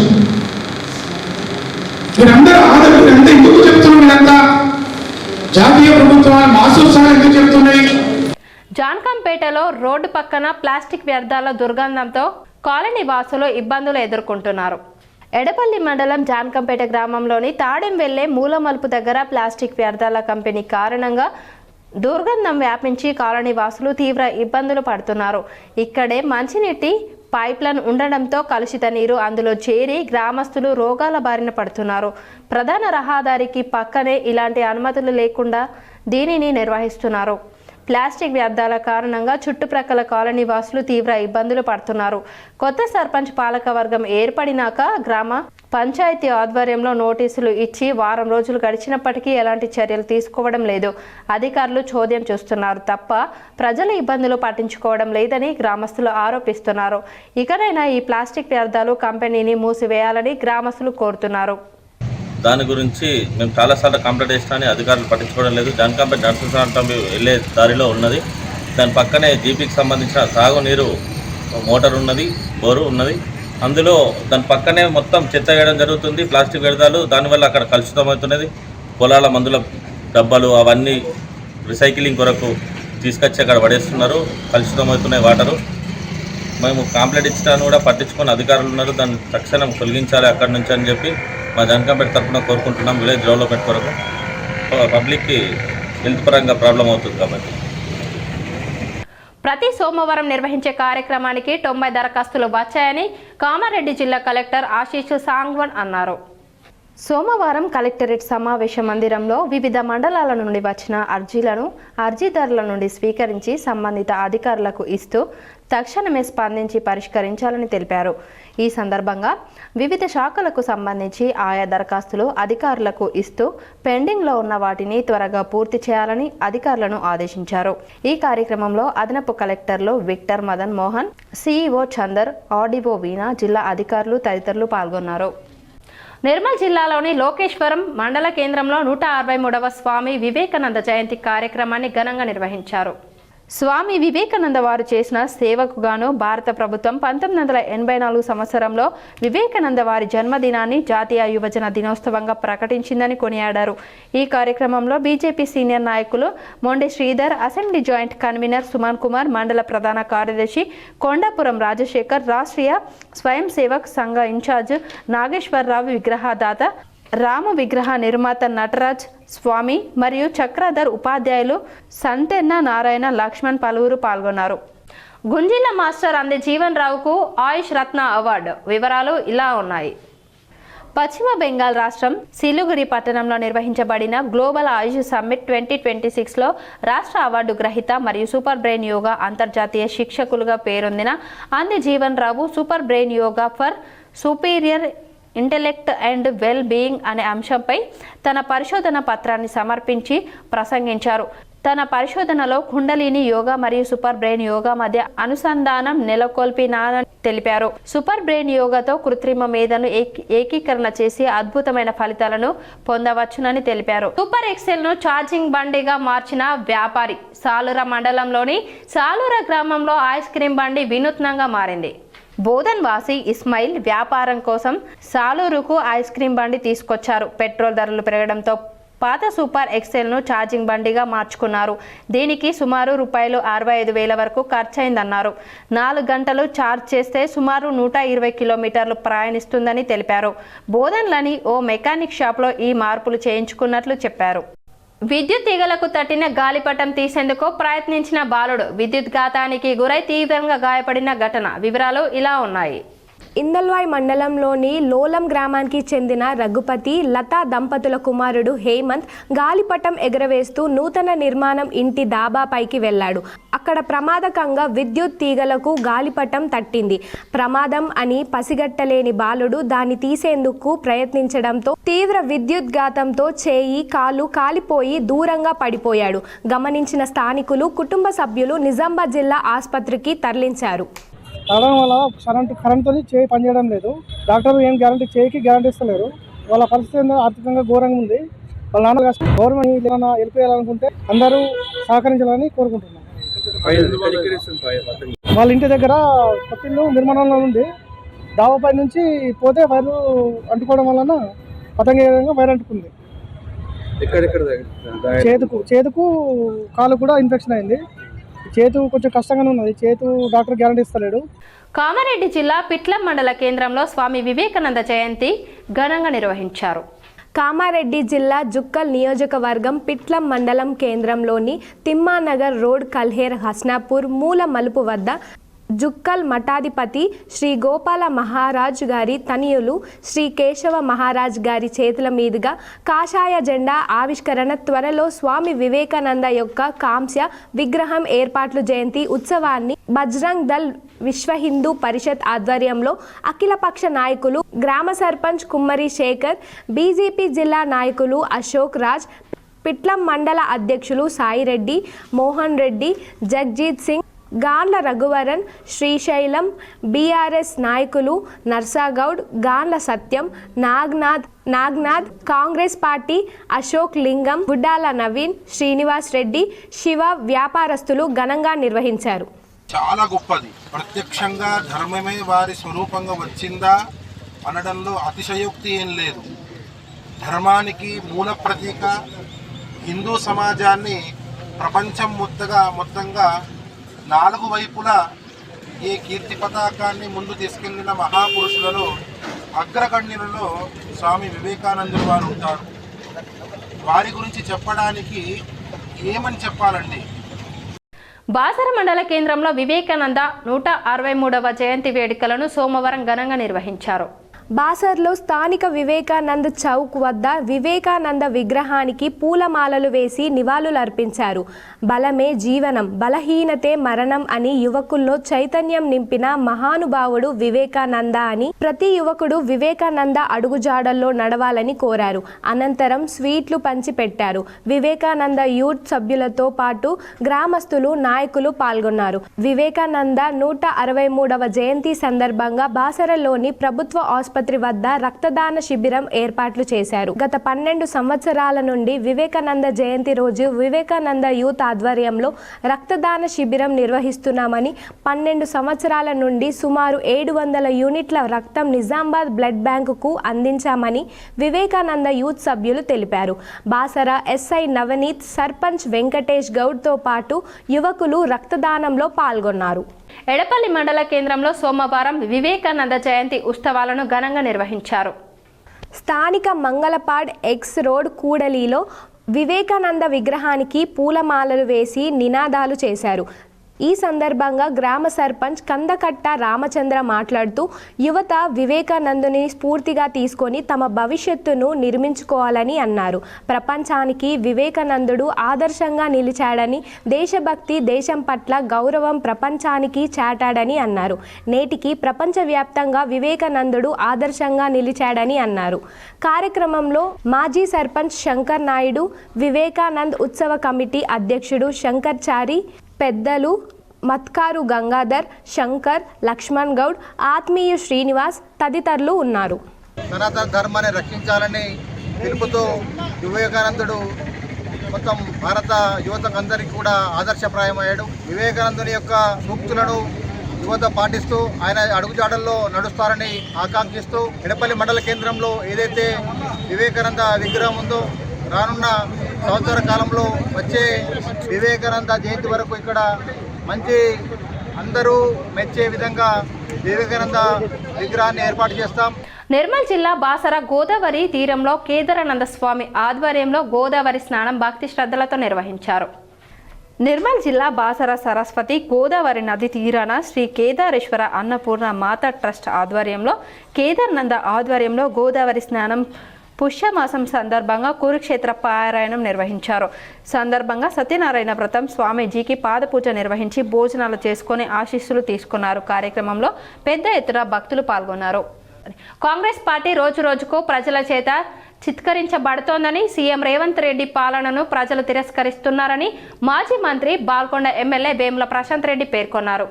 మీరందరూ ఆదరణ ఎంత ఎందుకు చెప్తున్నాం, మీరంతా జాతీయ ప్రభుత్వాలు మాసోత్సవాలు ఎందుకు చెప్తున్నాయి. జాన్కంపేటలో రోడ్డు పక్కన ప్లాస్టిక్ వ్యర్థాల దుర్గంధంతో కాలనీ వాసులు ఇబ్బందులు ఎదుర్కొంటున్నారు. ఎడపల్లి మండలం జాన్కంపేట గ్రామంలోని తాడెం వెళ్లే మూలమలుపు దగ్గర ప్లాస్టిక్ వ్యర్థాల కంపెనీ కారణంగా దుర్గంధం వ్యాపించి కాలనీ వాసులు తీవ్ర ఇబ్బందులు పడుతున్నారు. ఇక్కడే మంచినీటి పైప్లైన్ ఉండడంతో కలుషిత నీరు అందులో చేరి గ్రామస్తులు రోగాల బారిన పడుతున్నారు. ప్రధాన రహదారికి పక్కనే ఇలాంటి అనుమతులు లేకుండా దీనిని నిర్వహిస్తున్నారు. ప్లాస్టిక్ వ్యర్థాల కారణంగా చుట్టుప్రక్కల కాలనీ వాసులు తీవ్ర ఇబ్బందులు పడుతున్నారు. కొత్త సర్పంచ్ పాలకవర్గం ఏర్పడినాక గ్రామ పంచాయతీ ఆధ్వర్యంలో నోటీసులు ఇచ్చి వారం రోజులు గడిచినప్పటికీ ఎలాంటి చర్యలు తీసుకోవడం లేదు. అధికారులు చోద్యం చూస్తున్నారు తప్ప ప్రజల ఇబ్బందులు పట్టించుకోవడం లేదని గ్రామస్తులు ఆరోపిస్తున్నారు. ఇకనైనా ఈ ప్లాస్టిక్ వ్యర్థాలు కంపెనీని మూసివేయాలని గ్రామస్తులు కోరుతున్నారు. దాని గురించి మేము చాలాసార్లు కంప్లైంట్ చేసినా అధికారులు పట్టించుకోవడం లేదు. జాన్కంపేట నర్సింగ్ వెళ్ళే దారిలో ఉన్నది. దాని పక్కనే జీపీకి సంబంధించిన సాగునీరు మోటార్ ఉన్నది, బోరు ఉన్నది. అందులో దాని పక్కనే మొత్తం చెత్త వేయడం జరుగుతుంది, ప్లాస్టిక్ వ్యర్థాలు. దానివల్ల అక్కడ కలుషితమవుతున్నది. పొలాల మందుల డబ్బాలు అవన్నీ రీసైక్లింగ్ కొరకు తీసుకొచ్చి అక్కడ పడేస్తున్నారు. కలుషితమవుతున్నాయి వాటరు. మేము కంప్లైంట్ ఇచ్చినా కూడా పట్టించుకొని అధికారులు ఉన్నారు. దాన్ని తక్షణం తొలగించాలి అక్కడి నుంచి అని చెప్పి మా జాన్కంపేట తరఫున కోరుకుంటున్నాం. విలేజ్ డెవలప్మెంట్ కొరకు పబ్లిక్కి హెల్త్ పరంగా ప్రాబ్లం అవుతుంది కాబట్టి. ప్రతి సోమవారం నిర్వహించే కార్యక్రమానికి 90 దరఖాస్తులు వచ్చాయని కామారెడ్డి జిల్లా కలెక్టర్ ఆశీష్ సాంగ్వన్ అన్నారు. సోమవారం కలెక్టరేట్ సమావేశ మందిరంలో వివిధ మండలాల నుండి వచ్చిన అర్జీలను అర్జీదారుల నుండి స్వీకరించి సంబంధిత అధికారులకు ఇస్తూ తక్షణమే స్పందించి పరిష్కరించాలని తెలిపారు. ఈ సందర్భంగా వివిధ శాఖలకు సంబంధించి ఆయా దరఖాస్తులు అధికారులకు ఇస్తూ పెండింగ్లో ఉన్న వాటిని త్వరగా పూర్తి చేయాలని అధికారులను ఆదేశించారు. ఈ కార్యక్రమంలో అదనపు కలెక్టర్లు Victor Madan Mohan, CEO Chander, RDO Veena, జిల్లా అధికారులు తదితరులు పాల్గొన్నారు. నిర్మల్ జిల్లాలోని లోకేశ్వరం మండల కేంద్రంలో 163వ స్వామి వివేకానంద జయంతి కార్యక్రమాన్ని ఘనంగా నిర్వహించారు. స్వామి వివేకానంద వారు చేసిన సేవకు గాను భారత ప్రభుత్వం 1984 సంవత్సరంలో వివేకానంద వారి జన్మదినాన్ని జాతీయ యువజన దినోత్సవంగా ప్రకటించిందని కొనియాడారు. ఈ కార్యక్రమంలో బీజేపీ సీనియర్ నాయకులు మొండి Sridhar, assembly joint convener Suman Kumar, మండల ప్రధాన కార్యదర్శి కొండాపురం రాజశేఖర్, రాష్ట్రీయ స్వయం సేవక్ సంఘ ఇన్ఛార్జ్ నాగేశ్వరరావు, విగ్రహదాత రాము విగ్రహ నిర్మాత నటరాజ్ స్వామి మరియు చక్రధర్, ఉపాధ్యాయులు సంతెన్న నారాయణ, లక్ష్మణ్ పలువురు పాల్గొన్నారు. గుంజిల మాస్టర్ అందే జీవన్ రావుకు ఆయుష్ రత్న అవార్డు వివరాలు ఇలా ఉన్నాయి. పశ్చిమ బెంగాల్ రాష్ట్రం సిలిగురి పట్టణంలో నిర్వహించబడిన గ్లోబల్ ఆయుష్ సమ్మిట్ 2026లో రాష్ట్ర అవార్డు గ్రహీత మరియు సూపర్ బ్రెయిన్ యోగా అంతర్జాతీయ శిక్షకులుగా పేరొందిన Ande Jeevan Rao super brain yoga for superior intellect and well being అనే అంశంపై తన పరిశోధన పత్రాన్ని సమర్పించి ప్రసంగించారు. తన పరిశోధనలో కుండలిని యోగా మరియు సూపర్ బ్రెయిన్ యోగా మధ్య అనుసంధానం నెలకొల్పినానని తెలిపారు. సూపర్ బ్రెయిన్ యోగాతో కృత్రిమ మేధను ఏకీకరణ చేసి అద్భుతమైన ఫలితాలను పొందవచ్చునని తెలిపారు. సూపర్ ఎక్సెల్ ను ఛార్జింగ్ బండిగా మార్చిన వ్యాపారి. సాలూర మండలంలోని సాలూర గ్రామంలో ఐస్ క్రీం బండి వినూత్నంగా మారింది. బోధన్ వాసి ఇస్మాయిల్ వ్యాపారం కోసం సాలూరుకు ఐస్ క్రీం బండి తీసుకొచ్చారు. పెట్రోల్ ధరలు పెరగడంతో పాత సూపర్ ఎక్సెల్ ను ఛార్జింగ్ బండిగా మార్చుకున్నారు. దీనికి సుమారు ₹65,000 వరకు ఖర్చయిందన్నారు. 4 గంటలు ఛార్జ్ చేస్తే సుమారు 120 కిలోమీటర్లు ప్రయాణిస్తుందని తెలిపారు. బోధన్లోని ఓ మెకానిక్ షాప్లో ఈ మార్పులు చేయించుకున్నట్లు చెప్పారు. విద్యుత్ తీగలకు తట్టిన గాలిపటం తీసేందుకు ప్రయత్నించిన బాలుడు విద్యుత్ ఘాతానికి గురై తీవ్రంగా గాయపడిన ఘటన వివరాలు ఇలా ఉన్నాయి. ఇందల్వాయ్ మండలంలోని లోలం గ్రామానికి చెందిన రఘుపతి, లతా దంపతుల కుమారుడు హేమంత్ గాలిపటం ఎగరవేస్తూ నూతన నిర్మాణం ఇంటి డాబాపైకి వెళ్లాడు. అక్కడ ప్రమాదకంగా విద్యుత్ తీగలకు గాలిపటం తట్టింది. ప్రమాదం అని పసిగట్టలేని బాలుడు దాన్ని తీసేందుకు ప్రయత్నించడంతో తీవ్ర విద్యుత్ ఘాతంతో చేయి, కాలు కాలిపోయి దూరంగా పడిపోయాడు. గమనించిన స్థానికులు, కుటుంబ సభ్యులు నిజామాబాద్ జిల్లా ఆసుపత్రికి తరలించారు. తాగడం వల్ల కరెంట్తో చేయి పనిచేయడం లేదు. డాక్టర్ ఏం చేయికి గ్యారంటీ ఇస్తలేరు. వాళ్ళ పరిస్థితి ఆర్థికంగా ఘోరంగా ఉంది. వాళ్ళ నాన్న గవర్నమెంట్ ఏమైనా హెల్ప్ చేయాలనుకుంటే అందరూ సహకరించాలని కోరుకుంటున్నాం. వాళ్ళ ఇంటి దగ్గర కొత్తిల్లు నిర్మాణంలో ఉంది. డాబాపై నుంచి పోతే వైర్లు అంటుకోవడం వలన పతంగా వైర్ అంటుకుంది. చేతుకు కాలు కూడా ఇన్ఫెక్షన్ అయింది. చేతు కొంచెం కష్టంగానే ఉన్నది. చేతు డాక్టర్ గ్యారంటీ ఇస్తలేడు. కామారెడ్డి జిల్లా పిట్లం మండల కేంద్రంలో స్వామి వివేకానంద జయంతి ఘనంగా నిర్వహించారు. కామారెడ్డి జిల్లా జుక్కల్ నియోజకవర్గం పిట్లం మండలం కేంద్రంలోని తిమ్మానగర్ రోడ్, కల్హేర్, హస్నాపూర్ మూల మలుపు వద్ద జుక్కల్ మఠాధిపతి శ్రీ గోపాల మహారాజ్ గారి తనయులు శ్రీ కేశవ మహారాజ్ గారి చేతుల మీదుగా కాషాయ జెండా ఆవిష్కరణ, త్వరలో స్వామి వివేకానంద యొక్క కాంస్య విగ్రహం ఏర్పాట్లు జయంతి ఉత్సవాన్ని బజరంగ్ దళ్ విశ్వ హిందూ పరిషత్ ఆధ్వర్యంలో అఖిలపక్ష నాయకులు, గ్రామ సర్పంచ్ కుమ్మరి శేఖర్, బీజేపీ జిల్లా నాయకులు అశోక్ రాజ్, పిట్లం మండల అధ్యక్షులు సాయిరెడ్డి, మోహన్ రెడ్డి, జగ్జీత్ సింగ్, గాండ్ల రఘువరన్, శ్రీశైలం, బీఆర్ఎస్ నాయకులు నర్సాగౌడ్, గాండ్ల సత్యం, నాగ్నాథ్, కాంగ్రెస్ పార్టీ అశోక్ లింగం, గుడ్డాల నవీన్, శ్రీనివాస్ రెడ్డి, శివ వ్యాపారస్తులు ఘనంగా నిర్వహించారు. చాలా గొప్పది. ప్రత్యక్షంగా ధర్మమే వారి స్వరూపంగా వచ్చిందా అనడంలో అతిశయోక్తి ఏం లేదు. ధర్మానికి మూల ప్రతీక, హిందూ సమాజాన్ని ప్రపంచం మొత్తంగా 4 వైపులా ఈ కీర్తి పతాకాన్ని ముందు తీసుకెళ్లిన మహాపురుషులలో అగ్రగణ్యులలో స్వామి వివేకానందులు వారు ఉంటారు. వారి గురించి చెప్పడానికి ఏమని చెప్పాలండి. బాసర మండల కేంద్రంలో వివేకానంద 163వ జయంతి వేడుకలను సోమవారం ఘనంగా నిర్వహించారు. బాసర్లో స్థానిక వివేకానంద చౌక్ వద్ద వివేకానంద విగ్రహానికి పూలమాలలు వేసి నివాళులర్పించారు. బలమే జీవనం, బలహీనతే మరణం అని యువకుల్లో చైతన్యం నింపిన మహానుభావుడు వివేకానంద అని ప్రతి యువకుడు వివేకానంద అడుగుజాడల్లో నడవాలని కోరారు. అనంతరం స్వీట్లు పంచిపెట్టారు. వివేకానంద యూత్ సభ్యులతో పాటు గ్రామస్తులు, నాయకులు పాల్గొన్నారు. వివేకానంద 163వ జయంతి సందర్భంగా బాసరలోని ప్రభుత్వ ఆసుపత్రి వద్ద రక్తదాన శిబిరం ఏర్పాట్లు చేశారు. గత 12 సంవత్సరాల నుండి వివేకానంద జయంతి రోజు వివేకానంద యూత్ ఆధ్వర్యంలో రక్తదాన శిబిరం నిర్వహిస్తున్నామని, 12 సంవత్సరాల నుండి సుమారు 700 యూనిట్ల రక్తం నిజామాబాద్ బ్లడ్ బ్యాంకుకు అందించామని వివేకానంద యూత్ సభ్యులు తెలిపారు. బాసర ఎస్ఐ నవనీత్, సర్పంచ్ వెంకటేష్ గౌడ్తో పాటు యువకులు రక్తదానంలో పాల్గొన్నారు. ఎడపల్లి మండల కేంద్రంలో సోమవారం వివేకానంద జయంతి ఉత్సవాలను ఘనంగా నిర్వహించారు. స్థానిక మంగళపాడ్ ఎక్స్ రోడ్ కూడలిలో వివేకానంద విగ్రహానికి పూలమాలలు వేసి నినాదాలు చేశారు. ఈ సందర్భంగా గ్రామ సర్పంచ్ కందకట్ట రామచంద్ర మాట్లాడుతూ యువత వివేకానందుని స్ఫూర్తిగా తీసుకొని తమ భవిష్యత్తును నిర్మించుకోవాలని అన్నారు. ప్రపంచానికి వివేకానందుడు ఆదర్శంగా నిలిచాడని, దేశభక్తి, దేశం పట్ల గౌరవం ప్రపంచానికి చాటాడని అన్నారు. నేటికి ప్రపంచవ్యాప్తంగా వివేకానందుడు ఆదర్శంగా నిలిచాడని అన్నారు. కార్యక్రమంలో మాజీ సర్పంచ్ శంకర్ నాయుడు, వివేకానంద్ ఉత్సవ కమిటీ అధ్యక్షుడు శంకర్ చారి, పెద్దలు మత్కారు గంగాధర్, శంకర్, లక్ష్మణ్ గౌడ్, ఆత్మీయ శ్రీనివాస్ తదితరులు ఉన్నారు. సనాతన ధర్మాన్ని రక్షించాలని పిలుపుతో వివేకానందుడు మొత్తం భారత యువతకందరికీ కూడా ఆదర్శప్రాయమయ్యాడు. వివేకానందుని యొక్క సూక్తులను యువత పాటిస్తూ ఆయన అడుగుజాడల్లో నడుస్తారని ఆకాంక్షిస్తూ ఎడపల్లి మండల కేంద్రంలో ఏదైతే వివేకానంద విగ్రహం ఉందో రానున్న సంవత్సర కాలంలో వచ్చే వివేకానంద జయంతి వరకు ఇక్కడ మంచి అందరూ మెచ్చే విధంగా వివేకానంద విగ్రహాన్ని ఏర్పాటు చేస్తాం. నిర్మల్ జిల్లా బాసర గోదావరి తీరంలో కేదారానంద స్వామి ఆధ్వర్యంలో గోదావరి స్నానం భక్తి శ్రద్ధలతో నిర్వహించారు. నిర్మల్ జిల్లా బాసర సరస్వతి గోదావరి నది తీరాన శ్రీ కేదారేశ్వర అన్నపూర్ణ మాతా ట్రస్ట్ ఆధ్వర్యంలో కేదారానంద ఆధ్వర్యంలో గోదావరి స్నానం పుష్యమాసం సందర్భంగా కురుక్షేత్ర పారాయణం నిర్వహించారు. సందర్భంగా సత్యనారాయణ వ్రతం స్వామీజీకి పాదపూజ నిర్వహించి భోజనాలు చేసుకుని ఆశీస్సులు తీసుకున్నారు. కార్యక్రమంలో పెద్ద ఎత్తున భక్తులు పాల్గొన్నారు. కాంగ్రెస్ పార్టీ రోజు రోజుకు ప్రజల చేత చిత్కరించబడుతోందని, సీఎం రేవంత్ రెడ్డి పాలనను ప్రజలు తిరస్కరిస్తున్నారని మాజీ మంత్రి బాల్కొండ ఎమ్మెల్యే వేముల ప్రశాంత్ రెడ్డి పేర్కొన్నారు.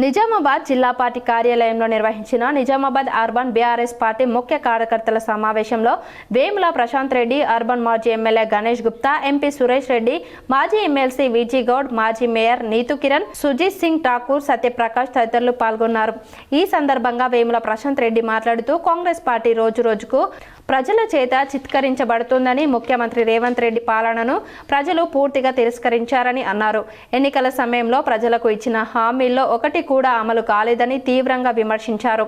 నిజామాబాద్ జిల్లా పార్టీ కార్యాలయంలో నిర్వహించిన నిజామాబాద్ అర్బన్ బీఆర్ఎస్ పార్టీ ముఖ్య కార్యకర్తల సమావేశంలో వేముల ప్రశాంత్ రెడ్డి, అర్బన్ మాజీ ఎమ్మెల్యే గణేష్ గుప్తా, ఎంపీ సురేష్ రెడ్డి, మాజీ ఎమ్మెల్సీ విజీ గౌడ్, మాజీ మేయర్ నీతు కిరణ్, సుజిత్ సింగ్ ఠాకూర్, సత్యప్రకాష్ తదితరులు పాల్గొన్నారు. ఈ సందర్భంగా వేముల ప్రశాంత్ రెడ్డి మాట్లాడుతూ కాంగ్రెస్ పార్టీ రోజు రోజుకు ప్రజల చేత చిత్కరించబడుతుందని, ముఖ్యమంత్రి రేవంత్ రెడ్డి పాలనను ప్రజలు పూర్తిగా తిరస్కరించారని అన్నారు. ఎన్నికల సమయంలో ప్రజలకు ఇచ్చిన హామీల్లో ఒకటి కూడా అమలు కాలేదని తీవ్రంగా విమర్శించారు.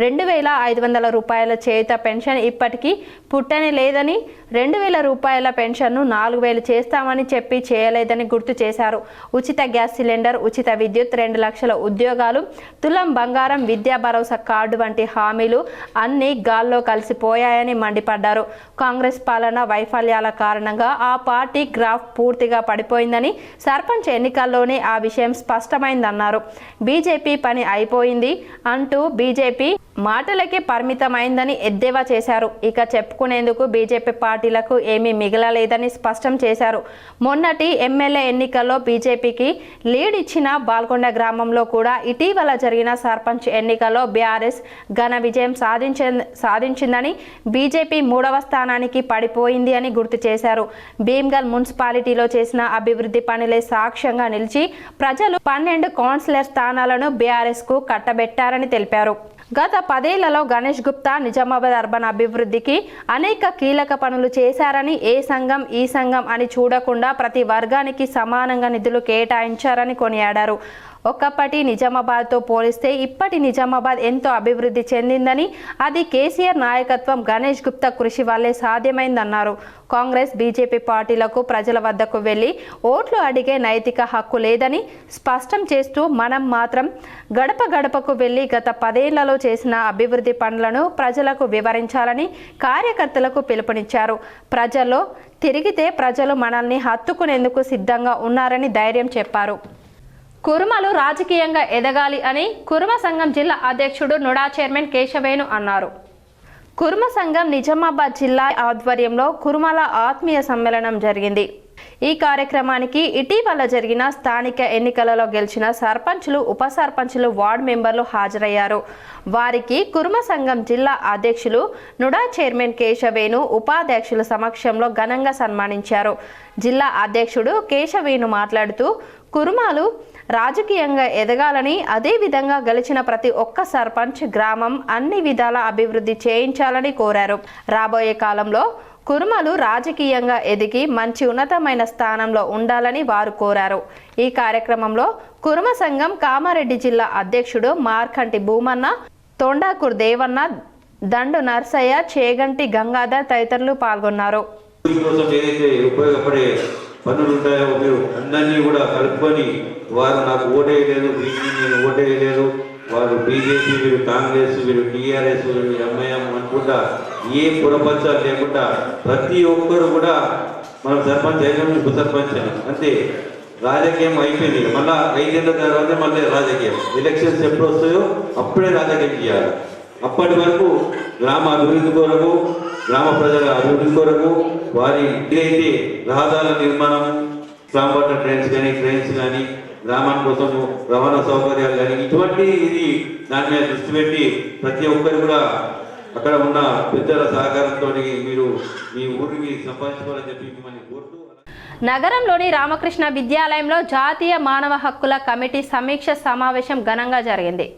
2,500 రూపాయల చేయుత పెన్షన్ ఇప్పటికీ పుట్టని లేదని, 2,000 రూపాయల పెన్షన్ను 4,000 చేస్తామని చెప్పి చేయలేదని గుర్తు చేశారు. ఉచిత గ్యాస్ సిలిండర్, ఉచిత విద్యుత్, 2 లక్షల ఉద్యోగాలు, తులం బంగారం, విద్యా భరోసా కార్డు వంటి హామీలు అన్నీ గాల్లో కలిసిపోయాయని మండిపడ్డారు. కాంగ్రెస్ పాలన వైఫల్యాల కారణంగా ఆ పార్టీ గ్రాఫ్ పూర్తిగా పడిపోయిందని, సర్పంచ్ ఎన్నికల్లోనే ఆ విషయం స్పష్టమైందన్నారు. బీజేపీ పని అయిపోయింది అంటూ బీజేపీ మాటలకే పరిమితమైందని ఎద్దేవా చేశారు. ఇక చెప్పుకునేందుకు బీజేపీ పార్టీలకు ఏమీ మిగలలేదని స్పష్టం చేశారు. మొన్నటి ఎమ్మెల్యే ఎన్నికల్లో బీజేపీకి లీడ్ ఇచ్చిన బాల్కొండ గ్రామంలో కూడా ఇటీవల జరిగిన సర్పంచ్ ఎన్నికల్లో బీఆర్ఎస్ ఘన విజయం సాధించిందని, బీజేపీ 3వ స్థానానికి పడిపోయింది అని గుర్తు చేశారు. భీమ్గల్ మున్సిపాలిటీలో చేసిన అభివృద్ధి పనులే సాక్ష్యంగా నిలిచి ప్రజలు 12 కౌన్సిలర్ స్థానాలను బీఆర్ఎస్ కు కట్టబెట్టారని తెలిపారు. గత 10 ఏళ్లలో గణేష్ గుప్తా నిజామాబాద్ అర్బన్ అభివృద్ధికి అనేక కీలక పనులు చేశారని, ఏ సంఘం ఈ సంఘం అని చూడకుండా ప్రతి వర్గానికి సమానంగా నిధులు కేటాయించారని కొనియాడారు. ఒకప్పటి నిజామాబాద్తో పోలిస్తే ఇప్పటి నిజామాబాద్ ఎంతో అభివృద్ధి చెందిందని, అది కేసీఆర్ నాయకత్వం, గణేష్ గుప్తా కృషి వల్లే సాధ్యమైందన్నారు. కాంగ్రెస్, బీజేపీ పార్టీలకు ప్రజల వద్దకు వెళ్లి ఓట్లు అడిగే నైతిక హక్కు లేదని స్పష్టం చేస్తూ మనం మాత్రం గడప గడపకు వెళ్లి గత 10 ఏళ్లలో చేసిన అభివృద్ధి పనులను ప్రజలకు వివరించాలని కార్యకర్తలకు పిలుపునిచ్చారు. ప్రజల్లో తిరిగితే ప్రజలు మనల్ని హత్తుకునేందుకు సిద్ధంగా ఉన్నారని ధైర్యం చెప్పారు. కురుమలు రాజకీయంగా ఎదగాలి అని కురుమ సంఘం జిల్లా అధ్యక్షుడు నుడా చైర్మన్ కేశవేణు అన్నారు. కురుమ సంఘం నిజామాబాద్ జిల్లా ఆధ్వర్యంలో కురుమల ఆత్మీయ సమ్మేళనం జరిగింది. ఈ కార్యక్రమానికి ఇటీవల జరిగిన స్థానిక ఎన్నికలలో గెలిచిన సర్పంచులు, ఉప సర్పంచులు, వార్డు మెంబర్లు హాజరయ్యారు. వారికి కురుమ సంఘం జిల్లా అధ్యక్షులు నుడా చైర్మన్ కేశవేణు ఉపాధ్యక్షుల సమక్షంలో ఘనంగా సన్మానించారు. జిల్లా అధ్యక్షుడు కేశవేణు మాట్లాడుతూ కురుమాలు రాజకీయంగా ఎదగాలని, అదేవిధంగా గెలిచిన ప్రతి ఒక్క సర్పంచ్, గ్రామం అన్ని విధాల అభివృద్ధి చేయించాలని కోరారు. రాబోయే కాలంలో కురుమలు రాజకీయంగా ఎదిగి మంచి ఉన్నతమైన స్థానంలో ఉండాలని వారు కోరారు. ఈ కార్యక్రమంలో కురుమ సంఘం కామారెడ్డి జిల్లా అధ్యక్షుడు మార్కంటి భూమన్న, తొండాకూర్ దేవన్న, దండు నర్సయ్య, చేగంటి గంగాధర్ తదితరులు పాల్గొన్నారు. పనులు ఉంటాయో మీరు అందరినీ కూడా కలుపుకొని, వారు నాకు ఓటేయలేదు, నేను ఓటేయలేదు, వారు బీజేపీ, వీరు కాంగ్రెస్, వీరు టీఆర్ఎస్, వీరు ఎంఐఎం అనుకుంటా ఏ పురపంచాలు లేకుండా ప్రతి ఒక్కరు కూడా మనం సర్పంచ్ అయినా, ఉప సర్పంచ్ అయినా అంతే. రాజకీయం అయిపోయింది. మళ్ళీ 5 ఏళ్ళ తర్వాత మళ్ళీ రాజకీయం. ఎలక్షన్స్ ఎప్పుడు వస్తాయో అప్పుడే రాజకీయం చేయాలి. అప్పటి వరకు గ్రామ అభివృద్ధి కొరకు, గ్రామ ప్రజల అభివృద్ధి కొరకు వారి ఏదైతే రహదారుల నిర్మాణం, ట్రాన్స్పోర్ట్ ట్రైన్స్ కానీ, గ్రామం కోసం రవాణా సౌకర్యాలు కానీ, ఇటువంటి ఇది దాని మీద దృష్టి పెట్టి ప్రతి ఒక్కరు కూడా అక్కడ ఉన్న పెద్దల సహకారంతో మీరు మీ ఊరికి సంపాదించుకోవాలని చెప్పి మిమ్మల్ని కోరుతూ. నగరంలోని రామకృష్ణ విద్యాలయంలో జాతీయ మానవ హక్కుల కమిటీ సమీక్ష సమావేశం ఘనంగా జరిగింది.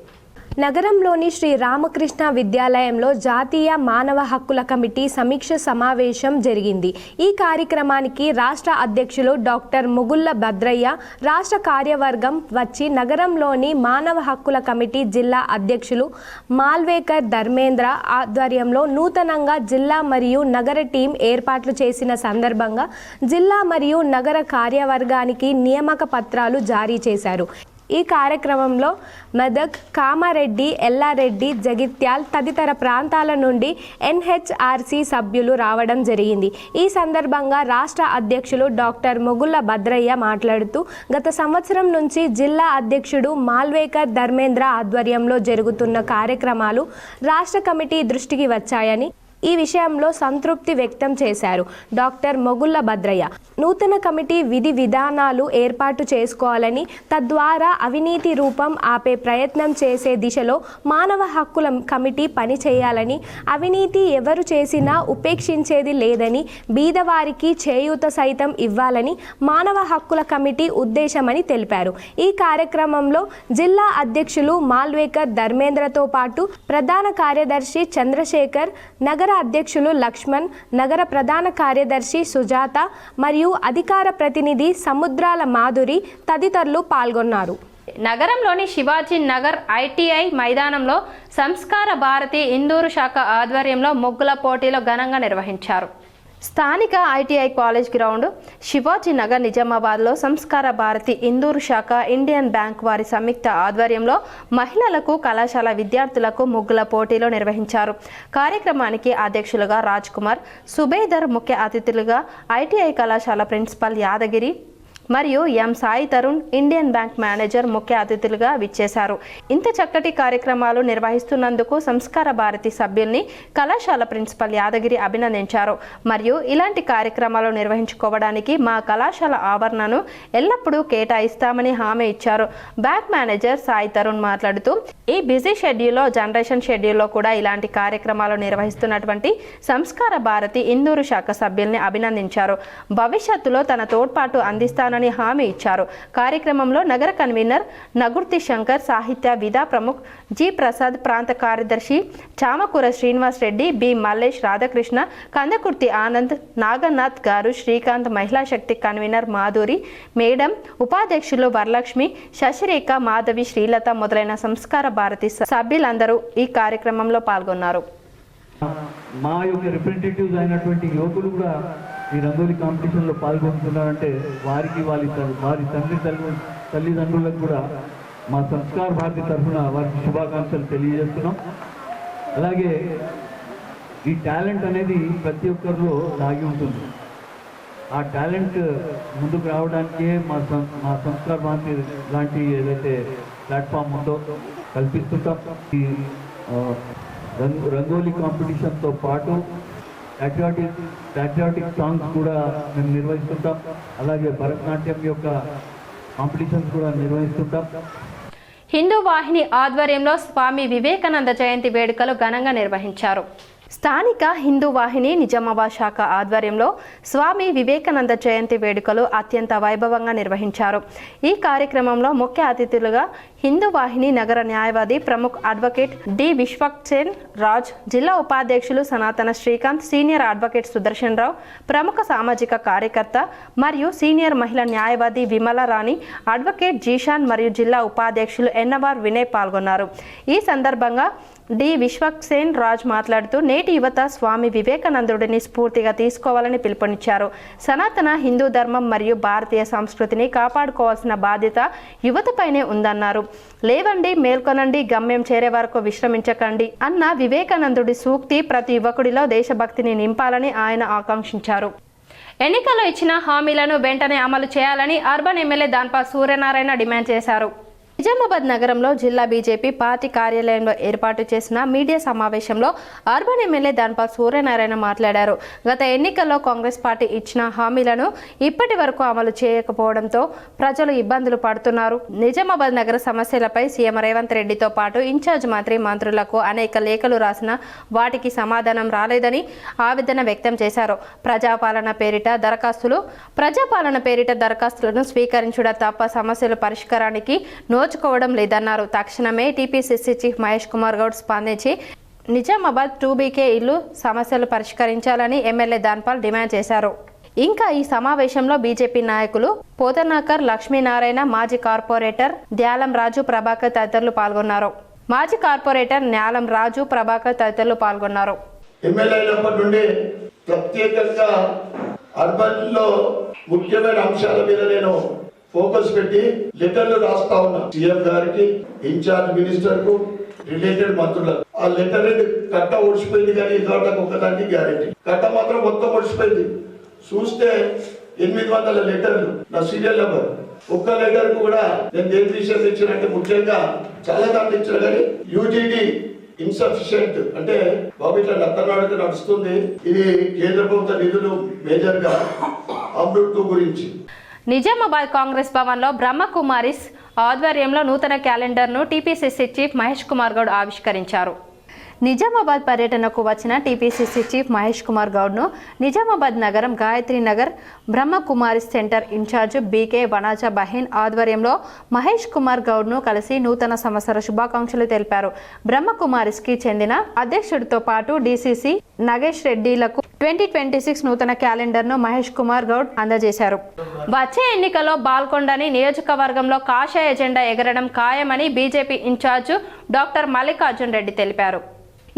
నగరంలోని శ్రీ రామకృష్ణ విద్యాలయంలో జాతీయ మానవ హక్కుల కమిటీ సమీక్ష సమావేశం జరిగింది. ఈ కార్యక్రమానికి రాష్ట్ర అధ్యక్షులు డాక్టర్ ముగుళ్ళ భద్రయ్య, రాష్ట్ర కార్యవర్గం వచ్చి నగరంలోని మానవ హక్కుల కమిటీ జిల్లా అధ్యక్షులు మాల్వేకర్ ధర్మేంద్ర ఆధ్వర్యంలో నూతనంగా జిల్లా మరియు నగర టీం ఏర్పాట్లు చేసిన సందర్భంగా జిల్లా మరియు నగర కార్యవర్గానికి నియామక పత్రాలు జారీ చేశారు. ఈ కార్యక్రమంలో మెదక్, కామారెడ్డి, ఎల్లారెడ్డి, జగిత్యాల్ తదితర ప్రాంతాల నుండి ఎన్హెచ్ఆర్సీ సభ్యులు రావడం జరిగింది. ఈ సందర్భంగా రాష్ట్ర అధ్యక్షులు డాక్టర్ ముగుళ్ళ భద్రయ్య మాట్లాడుతూ, గత సంవత్సరం నుంచి జిల్లా అధ్యక్షుడు మాల్వేకర్ ధర్మేంద్ర ఆధ్వర్యంలో జరుగుతున్న కార్యక్రమాలు రాష్ట్ర కమిటీ దృష్టికి వచ్చాయని, ఈ విషయంలో సంతృప్తి వ్యక్తం చేశారు. డాక్టర్ మొగుళ్ళ భద్రయ్య నూతన కమిటీ విధి విధానాలు ఏర్పాటు చేసుకోవాలని, తద్వారా అవినీతి రూపం ఆపే ప్రయత్నం చేసే దిశలో మానవ హక్కుల కమిటీ పనిచేయాలని, అవినీతి ఎవరు చేసినా ఉపేక్షించేది లేదని, బీదవారికి చేయూత సైతం ఇవ్వాలని మానవ హక్కుల కమిటీ ఉద్దేశమని తెలిపారు. ఈ కార్యక్రమంలో జిల్లా అధ్యక్షులు మాల్వేకర్ ధర్మేంద్రతో పాటు ప్రధాన కార్యదర్శి చంద్రశేఖర్, నగర అధ్యక్షులు లక్ష్మణ్, నగర ప్రధాన కార్యదర్శి సుజాత మరియు అధికార ప్రతినిధి సముద్రాల మాధురి తదితరులు పాల్గొన్నారు. నగరంలోని శివాజీ నగర్ ఐటీఐ మైదానంలో సంస్కార భారతి ఇందూరు శాఖ ఆధ్వర్యంలో ముగ్గుల పోటీలు ఘనంగా నిర్వహించారు. స్థానిక ITI college ground, Shivaji Nagar, నిజామాబాద్లో సంస్కార భారతి ఇందూరు శాఖ, ఇండియన్ బ్యాంక్ వారి సంయుక్త ఆధ్వర్యంలో మహిళలకు, కళాశాల విద్యార్థులకు ముగ్గుల పోటీలు నిర్వహించారు. కార్యక్రమానికి అధ్యక్షులుగా రాజ్ కుమార్, సుబేదర్, ముఖ్య అతిథులుగా ఐటీఐ కళాశాల ప్రిన్సిపల్ యాదగిరి మరియు M Sai Tarun, Indian Bank manager ముఖ్య అతిథులుగా విచ్చేశారు. ఇంత చక్కటి కార్యక్రమాలు నిర్వహిస్తున్నందుకు సంస్కార భారతి సభ్యుల్ని కళాశాల ప్రిన్సిపల్ యాదగిరి అభినందించారు. మరియు ఇలాంటి కార్యక్రమాలు నిర్వహించుకోవడానికి మా కళాశాల ఆవరణను ఎల్లప్పుడూ కేటాయిస్తామని హామీ ఇచ్చారు. బ్యాంక్ మేనేజర్ సాయి తరుణ్ మాట్లాడుతూ, ఈ బిజీ షెడ్యూల్లో, జనరేషన్ షెడ్యూల్లో కూడా ఇలాంటి కార్యక్రమాలు నిర్వహిస్తున్నటువంటి సంస్కార భారతి ఇందూరు శాఖ సభ్యుల్ని అభినందించారు. భవిష్యత్తులో తన తోడ్పాటు అందిస్తాను చేస్తానని హామీ ఇచ్చారు. కార్యక్రమంలో నగర కన్వీనర్ నగుర్తి శంకర్, సాహిత్య విధా ప్రముఖ్ జి ప్రసాద్, ప్రాంత కార్యదర్శి చామకూర శ్రీనివాస్ రెడ్డి, బి మల్లేష్, రాధాకృష్ణ, కందకుర్తి ఆనంద్, నాగనాథ్ గారు, శ్రీకాంత్, మహిళా శక్తి కన్వీనర్ మాధురి, మేడం, ఉపాధ్యక్షులు వరలక్ష్మి, శశిరేఖ, మాధవి, శ్రీలత మొదలైన సంస్కార భారతి సభ్యులందరూ ఈ కార్యక్రమంలో పాల్గొన్నారు. మా యొక్క రిప్రజెంటేటివ్స్ అయినటువంటి యువకులు కూడా ఈ రంగోలీ కాంపిటీషన్లో పాల్గొంటున్నారంటే వారికి వారి తల్లిదండ్రులకు కూడా మా సంస్కార భారతి తరఫున వారికి శుభాకాంక్షలు తెలియజేస్తున్నాం. అలాగే ఈ టాలెంట్ అనేది ప్రతి ఒక్కరిలో దాగి ఉంటుంది. ఆ టాలెంట్ ముందుకు రావడానికే మా సంస్కార భారతి లాంటి ఏదైతే ప్లాట్ఫామ్ ఉందో కల్పిస్తుంటాం. ఈ రంగోలీ కాంపిటీషన్తో పాటు ప్యాట్రియాటిక్ సాంగ్స్ కూడా మేము నిర్వహిస్తుంటాం. అలాగే భరతనాట్యం యొక్క కాంపిటీషన్స్ కూడా నిర్వహిస్తుంటాం. హిందూ వాహిని ఆధ్వర్యంలో స్వామి వివేకానంద జయంతి వేడుకలు ఘనంగా నిర్వహించారు. స్థానిక హిందూ వాహిని నిజామాబాద్ శాఖ ఆధ్వర్యంలో స్వామి వివేకానంద జయంతి వేడుకలు అత్యంత వైభవంగా నిర్వహించారు. ఈ కార్యక్రమంలో ముఖ్య అతిథులుగా హిందూ వాహిని నగర న్యాయవాది ప్రముఖ్ అడ్వకేట్ డి విశ్వక్సేన్ రాజ్, జిల్లా ఉపాధ్యక్షులు సనాతన శ్రీకాంత్, సీనియర్ అడ్వకేట్ సుదర్శన్ రావు, ప్రముఖ సామాజిక కార్యకర్త మరియు సీనియర్ మహిళా న్యాయవాది విమల రాణి, అడ్వకేట్ జీషాన్ మరియు జిల్లా ఉపాధ్యక్షులు ఎన్ఆర్ వినయ్ పాల్గొన్నారు. ఈ సందర్భంగా డి విశ్వక్సేన్ రాజ్ మాట్లాడుతూ నేటి యువత స్వామి వివేకానందుడిని స్ఫూర్తిగా తీసుకోవాలని పిలుపునిచ్చారు. సనాతన హిందూ ధర్మం మరియు భారతీయ సంస్కృతిని కాపాడుకోవాల్సిన బాధ్యత యువతపైనే ఉందన్నారు. లేవండి, మేల్కొనండి, గమ్యం చేరే వరకు విశ్రమించకండి అన్న వివేకానందుడి సూక్తి ప్రతి యువకుడిలో దేశభక్తిని నింపాలని ఆయన ఆకాంక్షించారు. ఎన్నికల్లో ఇచ్చిన హామీలను వెంటనే అమలు చేయాలని అర్బన్ ఎమ్మెల్యే దాన్పాల్ సూర్యనారాయణ డిమాండ్ చేశారు. నిజామాబాద్ నగరంలో జిల్లా బీజేపీ పార్టీ కార్యాలయంలో ఏర్పాటు చేసిన మీడియా సమావేశంలో అర్బన్ ఎమ్మెల్యే దాన్పాల్ సూర్యనారాయణ మాట్లాడారు. గత ఎన్నికల్లో కాంగ్రెస్ పార్టీ ఇచ్చిన హామీలను ఇప్పటి వరకు అమలు చేయకపోవడంతో ప్రజలు ఇబ్బందులు పడుతున్నారు. నిజామాబాద్ నగర సమస్యలపై సీఎం రేవంత్ రెడ్డితో పాటు ఇన్ఛార్జ్ మంత్రులకు అనేక లేఖలు రాసిన వాటికి సమాధానం రాలేదని ఆవేదన వ్యక్తం చేశారు. ప్రజాపాలన పేరిట దరఖాస్తులను స్వీకరించడం తప్ప సమస్యల పరిష్కారానికి నోచుకోవడం లేదన్నారు. తక్షణమే టీపీసీసీ చీఫ్ మహేష్ కుమార్ గౌడ్ స్పందించి నిజామాబాద్ 2BK ఇల్లు సమస్యలు పరిష్కరించాలని ఎమ్మెల్యే దాన్పాల్ డిమాండ్ చేశారు. ఇంకా ఈ సమావేశంలో బీజేపీ నాయకులు పోతనాకర్, లక్ష్మీనారాయణ, మాజీ కార్పొరేటర్ న్యాలం రాజు, ప్రభాకర్ తదితరులు పాల్గొన్నారు. ఎమ్మెల్యేలప్పటి నుండి ప్రత్యేకంగా అర్బన్ లో ముఖ్యమైన అంశాల మీద నేను ఫోకస్ పెట్టి లెటర్లు రాస్తా ఉన్నా. సీఎం గారికి, ఇన్ఛార్జ్ మినిస్టర్ కు, రిలేటెడ్ మంత్రులకు. ఆ లెటర్ కట్ట ఓడిచిపోయింది కానీ ఇదివరకు ఒకదానికి గ్యారెంటీ. కట్ట మాత్రం మొత్తం ఓడిచిపోయింది. చూస్తే 800 లెటర్లు, నా సీరియల్ నెంబర్. ఒక్క లెటర్ కూడా నేను దేని విషయం ఇచ్చినట్టే ముఖ్యంగా చాలా దాంట్లో ఇచ్చిన కానీ యూజీడీ ఇన్సఫిషియెంట్ అంటే బాబు ఇట్లా నత్తనాడుకు నడుస్తుంది. ఇది కేంద్ర ప్రభుత్వ నిధులు మేజర్ గా అమృత్ గురించి. నిజామాబాద్ కాంగ్రెస్ భవన్లో బ్రహ్మకుమారిస్ ఆధ్వర్యంలో నూతన క్యాలెండర్ను టీపీసీసీ చీఫ్ మహేష్ కుమార్ గౌడ్ ఆవిష్కరించారు. నిజామాబాద్ పర్యటనకు వచ్చిన టీపీసీసీ చీఫ్ మహేష్ కుమార్ గౌడ్ను నిజామాబాద్ నగరం Gayatri Nagar Brahmakumaris center incharge BK Vanaja Behen ఆధ్వర్యంలో మహేష్ కుమార్ గౌడ్ను కలిసి నూతన సంవత్సర శుభాకాంక్షలు తెలిపారు. బ్రహ్మకుమారిస్కి చెందిన అధ్యక్షుడితో పాటు డీసీసీ నగేష్ రెడ్డిలకు 2026 నూతన క్యాలెండర్ను మహేష్ కుమార్ గౌడ్ అందజేశారు. వచ్చే ఎన్నికల్లో బాల్కొండని నియోజకవర్గంలో కాషాయ జెండా ఎగరడం ఖాయమని BJP in-charge doctor Mallikarjun Reddy తెలిపారు.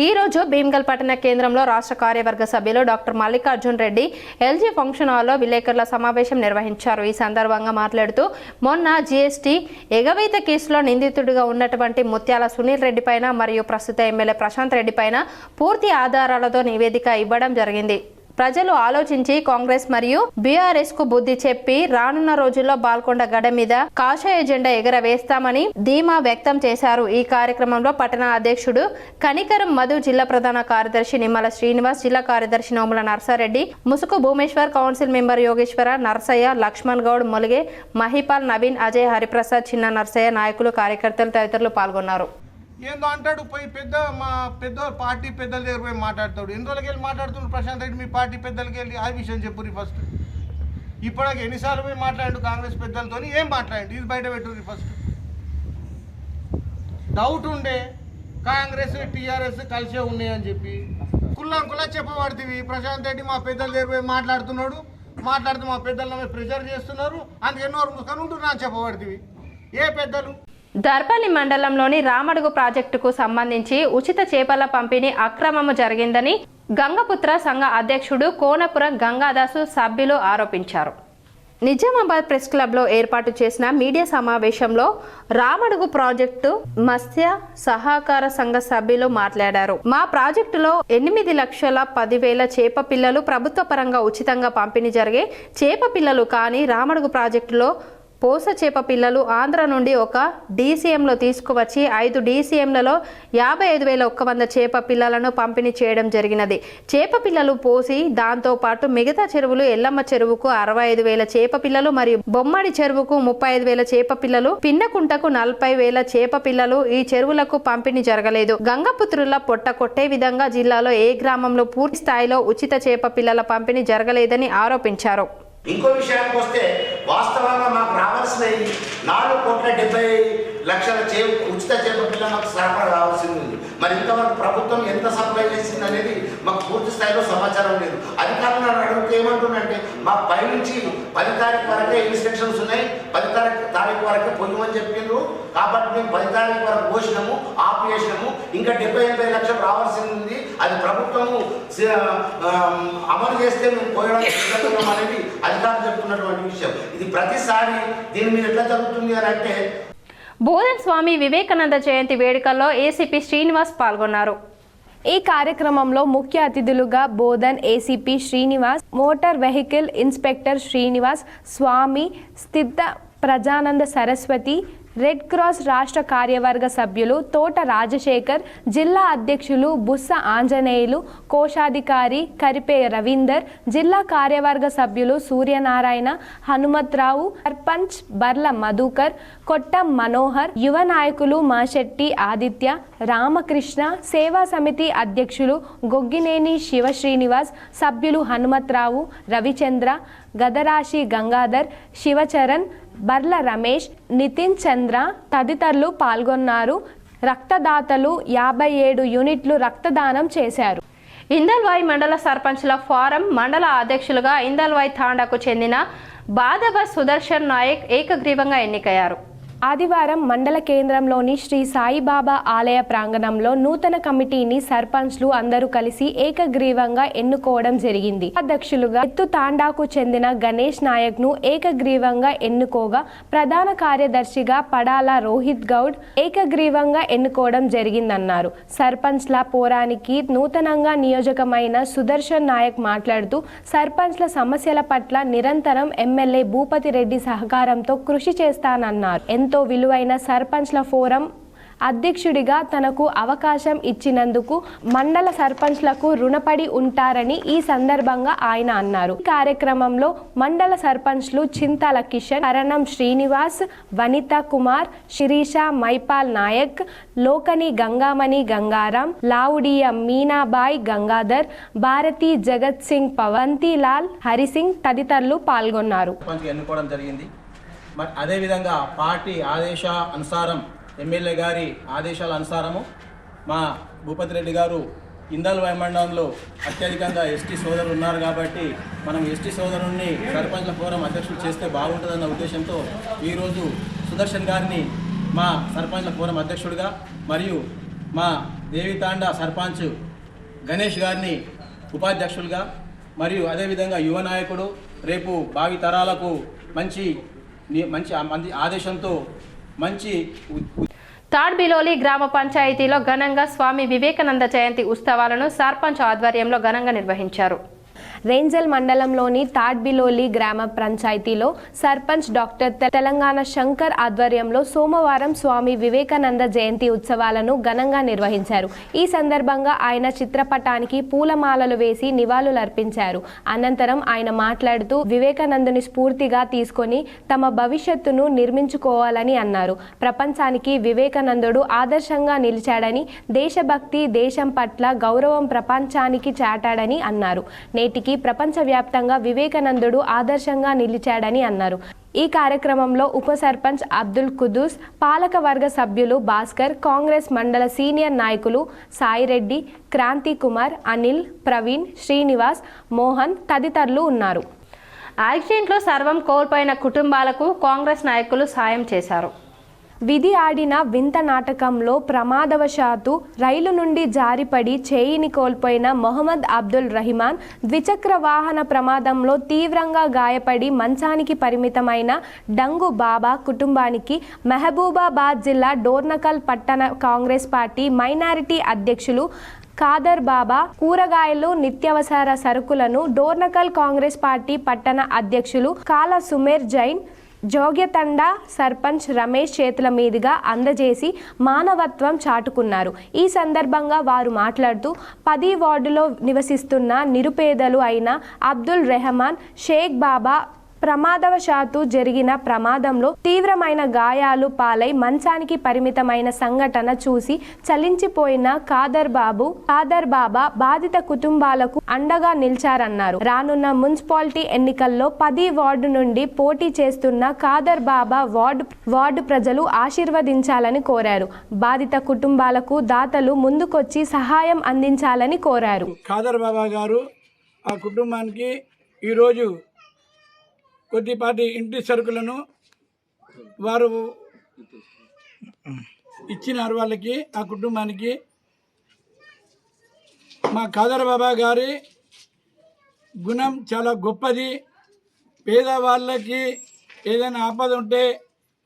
ఈ రోజు భీమ్గల్ పట్టణ కేంద్రంలో రాష్ట్ర కార్యవర్గ సభ్యులు doctor Mallikarjun Reddy LG function హాల్లో విలేకరుల సమావేశం నిర్వహించారు. ఈ సందర్భంగా మాట్లాడుతూ మొన్న జీఎస్టీ ఎగవేత కేసులో నిందితుడిగా ఉన్నటువంటి ముత్యాల సునీల్ రెడ్డి పైన మరియు ప్రస్తుత ఎమ్మెల్యే ప్రశాంత్ రెడ్డి పైన పూర్తి ఆధారాలతో నివేదిక ఇవ్వడం జరిగింది. ప్రజలు ఆలోచించి కాంగ్రెస్ మరియు బీఆర్ఎస్ కు బుద్ధి చెప్పి రానున్న రోజుల్లో బాల్కొండ గడ మీద కాషాయ జెండా ఎగరవేస్తామని ధీమా వ్యక్తం చేశారు. ఈ కార్యక్రమంలో పట్టణ అధ్యక్షుడు కనికరం మధు, జిల్లా ప్రధాన కార్యదర్శి నిమ్మల శ్రీనివాస్, జిల్లా కార్యదర్శి నోముల నర్సారెడ్డి, ముసుకు భూమేశ్వర్, కౌన్సిల్ మెంబర్ యోగేశ్వర, నర్సయ్య, లక్ష్మణ్ గౌడ్, మొలిగే, మహిపాల్, నవీన్, అజయ్, హరిప్రసాద్, చిన్న నర్సయ్య, నాయకులు, కార్యకర్తలు తదితరులు పాల్గొన్నారు. ఏందో అంటాడు పోయి పెద్ద పార్టీ పెద్దల దగ్గర పోయి మాట్లాడతాడు. ఎన్ని రోజులకి వెళ్ళి మాట్లాడుతున్నాడు ప్రశాంత్ రెడ్డి మీ పార్టీ పెద్దలకి వెళ్ళి ఆ విషయం చెప్పుర్రి ఫస్ట్. ఇప్పటికి ఎన్నిసార్లు పోయి మాట్లాడు కాంగ్రెస్ పెద్దలతో ఏం మాట్లాడండి ఇది బయట పెట్టుర్రి ఫస్ట్ డౌట్ ఉండే కాంగ్రెస్ టీఆర్ఎస్ కలిసే ఉన్నాయని చెప్పి కుల్లా చెప్పబడుతుంది ప్రశాంత్ రెడ్డి మా పెద్దల దగ్గర పోయి మాట్లాడుతూ మా పెద్దల ప్రెజర్ చేస్తున్నారు అందుకే నోరు మూసుకొని ఉంటున్నా అని చెప్పబడుతుంది ఏ పెద్దలు. దర్పల్లి మండలంలోని రామడుగు ప్రాజెక్టుకు సంబంధించి ఉచిత చేపల పంపిణీ అక్రమము జరిగిందని గంగపుత్ర సంఘ అధ్యక్షుడు కోనపురం గంగాదాసు సభ్యులు ఆరోపించారు. నిజామాబాద్ ప్రెస్ క్లబ్లో ఏర్పాటు చేసిన మీడియా సమావేశంలో రామడుగు ప్రాజెక్టు మత్స్య సహకార సంఘ సభ్యులు మాట్లాడారు. మా ప్రాజెక్టులో 8,10,000 చేప పిల్లలు ప్రభుత్వ పరంగా ఉచితంగా పంపిణీ జరిగే చేప పిల్లలు కానీ రామడుగు ప్రాజెక్టులో పోస చేప పిల్లలు ఆంధ్ర నుండి ఒక డీసీఎంలో తీసుకువచ్చి 5 డీసీఎంలలో 55,100 చేప పిల్లలను పంపిణీ చేయడం జరిగినది. చేప పిల్లలు పోసి దాంతోపాటు మిగతా చెరువులు ఎల్లమ్మ చెరువుకు 65,000 చేప పిల్లలు మరియు బొమ్మడి చెరువుకు 35,000 చేప పిల్లలు, పిన్నకుంటకు 40,000 చేప పిల్లలు ఈ చెరువులకు పంపిణీ జరగలేదు. గంగపుత్రుల పొట్ట కొట్టే విధంగా జిల్లాలో ఏ గ్రామంలో పూర్తి స్థాయిలో ఉచిత చేప పిల్లల పంపిణీ జరగలేదని ఆరోపించారు. ఇంకో విషయానికి వస్తే వాస్తవంగా మాకు రావాల్సినవి 4,70,00,000 ఉచిత చేప పిల్ల మాకు సరఫరా రావాల్సింది ఉంది. మరి ఇంతవరకు ప్రభుత్వం ఎంత సప్లై చేసింది అనేది మాకు పూర్తి స్థాయిలో సమాచారం లేదు. అధికారులను అడిగితే ఏమంటుందంటే మాకు పైనుంచి 10 తారీఖు వరకే ఇన్స్ట్రక్షన్స్ ఉన్నాయి, 10 తారీఖు వరకే పొయ్యమని చెప్పిండ్రు కాబట్టి మేము 10 తారీఖు వరకు పోసినాము ఆఫ్ చేసినాము. ఇంకా 70-80 లక్షలు రావాల్సింది ఉంది. అది ప్రభుత్వము అమలు చేస్తే మేము పోయడానికి సిద్ధంగా అనేది అధికారులు చెప్తున్నటువంటి విషయం. ఇది ప్రతిసారి దీని మీద ఎట్లా జరుగుతుంది అని అంటే బోధన్ స్వామి వివేకానంద జయంతి వేడుకల్లో ఏసీపీ శ్రీనివాస్ పాల్గొన్నారు. ఈ కార్యక్రమంలో ముఖ్య అతిథులుగా Bodhan ACP Srinivas, motor vehicle inspector Srinivas, Swami Sthita Prajnananda Saraswati, red cross రాష్ట్ర కార్యవర్గ సభ్యులు తోట రాజశేఖర్, జిల్లా అధ్యక్షులు బుస్స ఆంజనేయులు, కోశాధికారి కరిపే రవీందర్, జిల్లా కార్యవర్గ సభ్యులు సూర్యనారాయణ, హనుమత్రావు, సర్పంచ్ బర్ల మధుకర్, కొట్టం మనోహర్, యువ నాయకులు మాశెట్టి ఆదిత్య, రామకృష్ణ, సేవా సమితి అధ్యక్షులు గొగ్గినేని శివశ్రీనివాస్, సభ్యులు హనుమత్రావు, రవిచంద్ర, గదరాశి గంగాధర్, శివచరణ్, బర్ల రమేష్, నితిన్ చంద్ర తదితరులు పాల్గొన్నారు. రక్తదాతలు 57 యూనిట్లు రక్తదానం చేశారు. ఇందల్వాయి మండల సర్పంచ్ల ఫోరం మండల అధ్యక్షులుగా ఇందల్వాయి తాండాకు చెందిన బాదవ సుదర్శన్ నాయక్ ఏకగ్రీవంగా ఎన్నికయ్యారు. ఆదివారం మండల కేంద్రంలోని శ్రీ సాయిబాబా ఆలయ ప్రాంగణంలో నూతన కమిటీని సర్పంచ్లు అందరూ కలిసి ఏకగ్రీవంగా ఎన్నుకోవడం జరిగింది. అధ్యక్షులుగా ఎత్తు తాండాకు చెందిన గణేష్ నాయక్ ను ఏకగ్రీవంగా ఎన్నుకోగా, ప్రధాన కార్యదర్శిగా పడాల రోహిత్ గౌడ్ ఏకగ్రీవంగా ఎన్నుకోవడం జరిగిందన్నారు. సర్పంచ్ల పోరానికి నూతనంగా నియోజకమైన సుదర్శన్ నాయక్ మాట్లాడుతూ సర్పంచ్ల సమస్యల పట్ల నిరంతరం ఎమ్మెల్యే భూపతి రెడ్డి సహకారంతో కృషి చేస్తానన్నారు. ఎంతో విలువైన సర్పంచ్ల ఫోరం అధ్యక్షుడిగా తనకు అవకాశం ఇచ్చినందుకు మండల సర్పంచ్లకు రుణపడి ఉంటారని ఈ సందర్భంగా ఆయన అన్నారు. ఈ కార్యక్రమంలో మండల సర్పంచ్లు చింతాల కిషన్, కరణం శ్రీనివాస్, వనిత కుమార్, శిరీష మైపాల్ నాయక్, లోకని గంగామణి గంగారాం, లావుడియ మీనాబాయ్ గంగాధర్, భారతి జగత్ సింగ్, పవంతిలాల్, హరిసింగ్ తదితరులు పాల్గొన్నారు. ఎన్నుకోవడం జరిగింది. మరి అదేవిధంగా పార్టీ ఆదేశానుసారం ఎమ్మెల్యే గారి ఆదేశాల అనుసారము మా భూపతి రెడ్డి గారు ఇందల్వాయి మండలంలో అత్యధికంగా ఎస్టీ సోదరులు ఉన్నారు కాబట్టి మనం ఎస్టీ సోదరుల్ని సర్పంచ్ల ఫోరం అధ్యక్షులు చేస్తే బాగుంటుందన్న ఉద్దేశంతో ఈరోజు సుదర్శన్ గారిని మా సర్పంచ్ల ఫోరం అధ్యక్షుడిగా, మరియు మా దేవితాండా సర్పంచ్ గణేష్ గారిని ఉపాధ్యక్షులుగా, మరియు అదేవిధంగా యువ నాయకుడు రేపు భావి తరాలకు మంచి ఆదేశంతో మంచి తాడ్బిలోలి గ్రామ పంచాయతీలో ఘనంగా స్వామి వివేకానంద జయంతి ఉత్సవాలను సర్పంచ్ ఆధ్వర్యంలో ఘనంగా నిర్వహించారు. రేంజల్ మండలంలోని తాడ్బిలోలి గ్రామ పంచాయతీలో సర్పంచ్ డాక్టర్ తెలంగాణ శంకర్ ఆధ్వర్యంలో సోమవారం స్వామి వివేకానంద జయంతి ఉత్సవాలను ఘనంగా నిర్వహించారు. ఈ సందర్భంగా ఆయన చిత్రపటానికి పూలమాలలు వేసి నివాళులర్పించారు. అనంతరం ఆయన మాట్లాడుతూ వివేకానందుని స్ఫూర్తిగా తీసుకొని తమ భవిష్యత్తును నిర్మించుకోవాలని అన్నారు. ప్రపంచానికి వివేకానందుడు ఆదర్శంగా నిలిచాడని, దేశభక్తి, దేశం పట్ల గౌరవం ప్రపంచానికి చాటాడని అన్నారు. నేటికి ప్రపంచవ్యాప్తంగా వివేకానందుడు ఆదర్శంగా నిలిచాడని అన్నారు. ఈ కార్యక్రమంలో ఉప సర్పంచ్ అబ్దుల్ కుదూస్, పాలకవర్గ సభ్యులు భాస్కర్, కాంగ్రెస్ మండల సీనియర్ నాయకులు సాయిరెడ్డి, క్రాంతి కుమార్, అనిల్, ప్రవీణ్, శ్రీనివాస్, మోహన్ తదితరులు ఉన్నారు. యాక్సిడెంట్లో సర్వం కోల్పోయిన కుటుంబాలకు కాంగ్రెస్ నాయకులు సాయం చేశారు. విధి ఆడిన వింత నాటకంలో ప్రమాదవశాత్తు రైలు నుండి జారిపడి చేయిని కోల్పోయిన మొహమ్మద్ అబ్దుల్ రహిమాన్, ద్విచక్ర వాహన ప్రమాదంలో తీవ్రంగా గాయపడి మంచానికి పరిమితమైన డంగు బాబా కుటుంబానికి మహబూబాబాద్ జిల్లా డోర్నకల్ పట్టణ కాంగ్రెస్ పార్టీ మైనారిటీ అధ్యక్షులు ఖాదర్ బాబా కూరగాయలు, నిత్యావసర సరుకులను డోర్నకల్ కాంగ్రెస్ పార్టీ పట్టణ అధ్యక్షులు కాల సుమేర్ జైన్, జోగ్యతండా సర్పంచ్ రమేష్ చేతుల మీదుగా అందజేసి మానవత్వం చాటుకున్నారు. ఈ సందర్భంగా వారు మాట్లాడుతూ 10 వార్డులో నివసిస్తున్న నిరుపేదలు అయిన అబ్దుల్ రెహమాన్, షేక్ బాబా ప్రమాదవశాత్తు జరిగిన ప్రమాదంలో తీవ్రమైన గాయాలు పాలై మంచానికి పరిమితమైన సంఘటన చూసి చలించిపోయిన ఖాదర్ బాబా బాధిత కుటుంబాలకు అండగా నిలిచారన్నారు. రానున్న మున్సిపాలిటీ ఎన్నికల్లో 10 వార్డు నుండి పోటీ చేస్తున్న ఖాదర్ బాబా వార్డు ప్రజలు ఆశీర్వదించాలని కోరారు. బాధిత కుటుంబాలకు దాతలు ముందుకొచ్చి సహాయం అందించాలని కోరారు. ఖాదర్ బాబా గారు ఆ కుటుంబానికి ఈరోజు కొద్దిపాటి ఇంటి సరుకులను వారు ఇచ్చినారు. వాళ్ళకి ఆ కుటుంబానికి మా ఖాదర్ బాబా గారి గుణం చాలా గొప్పది. పేదవాళ్ళకి ఏదైనా ఆపద ఉంటే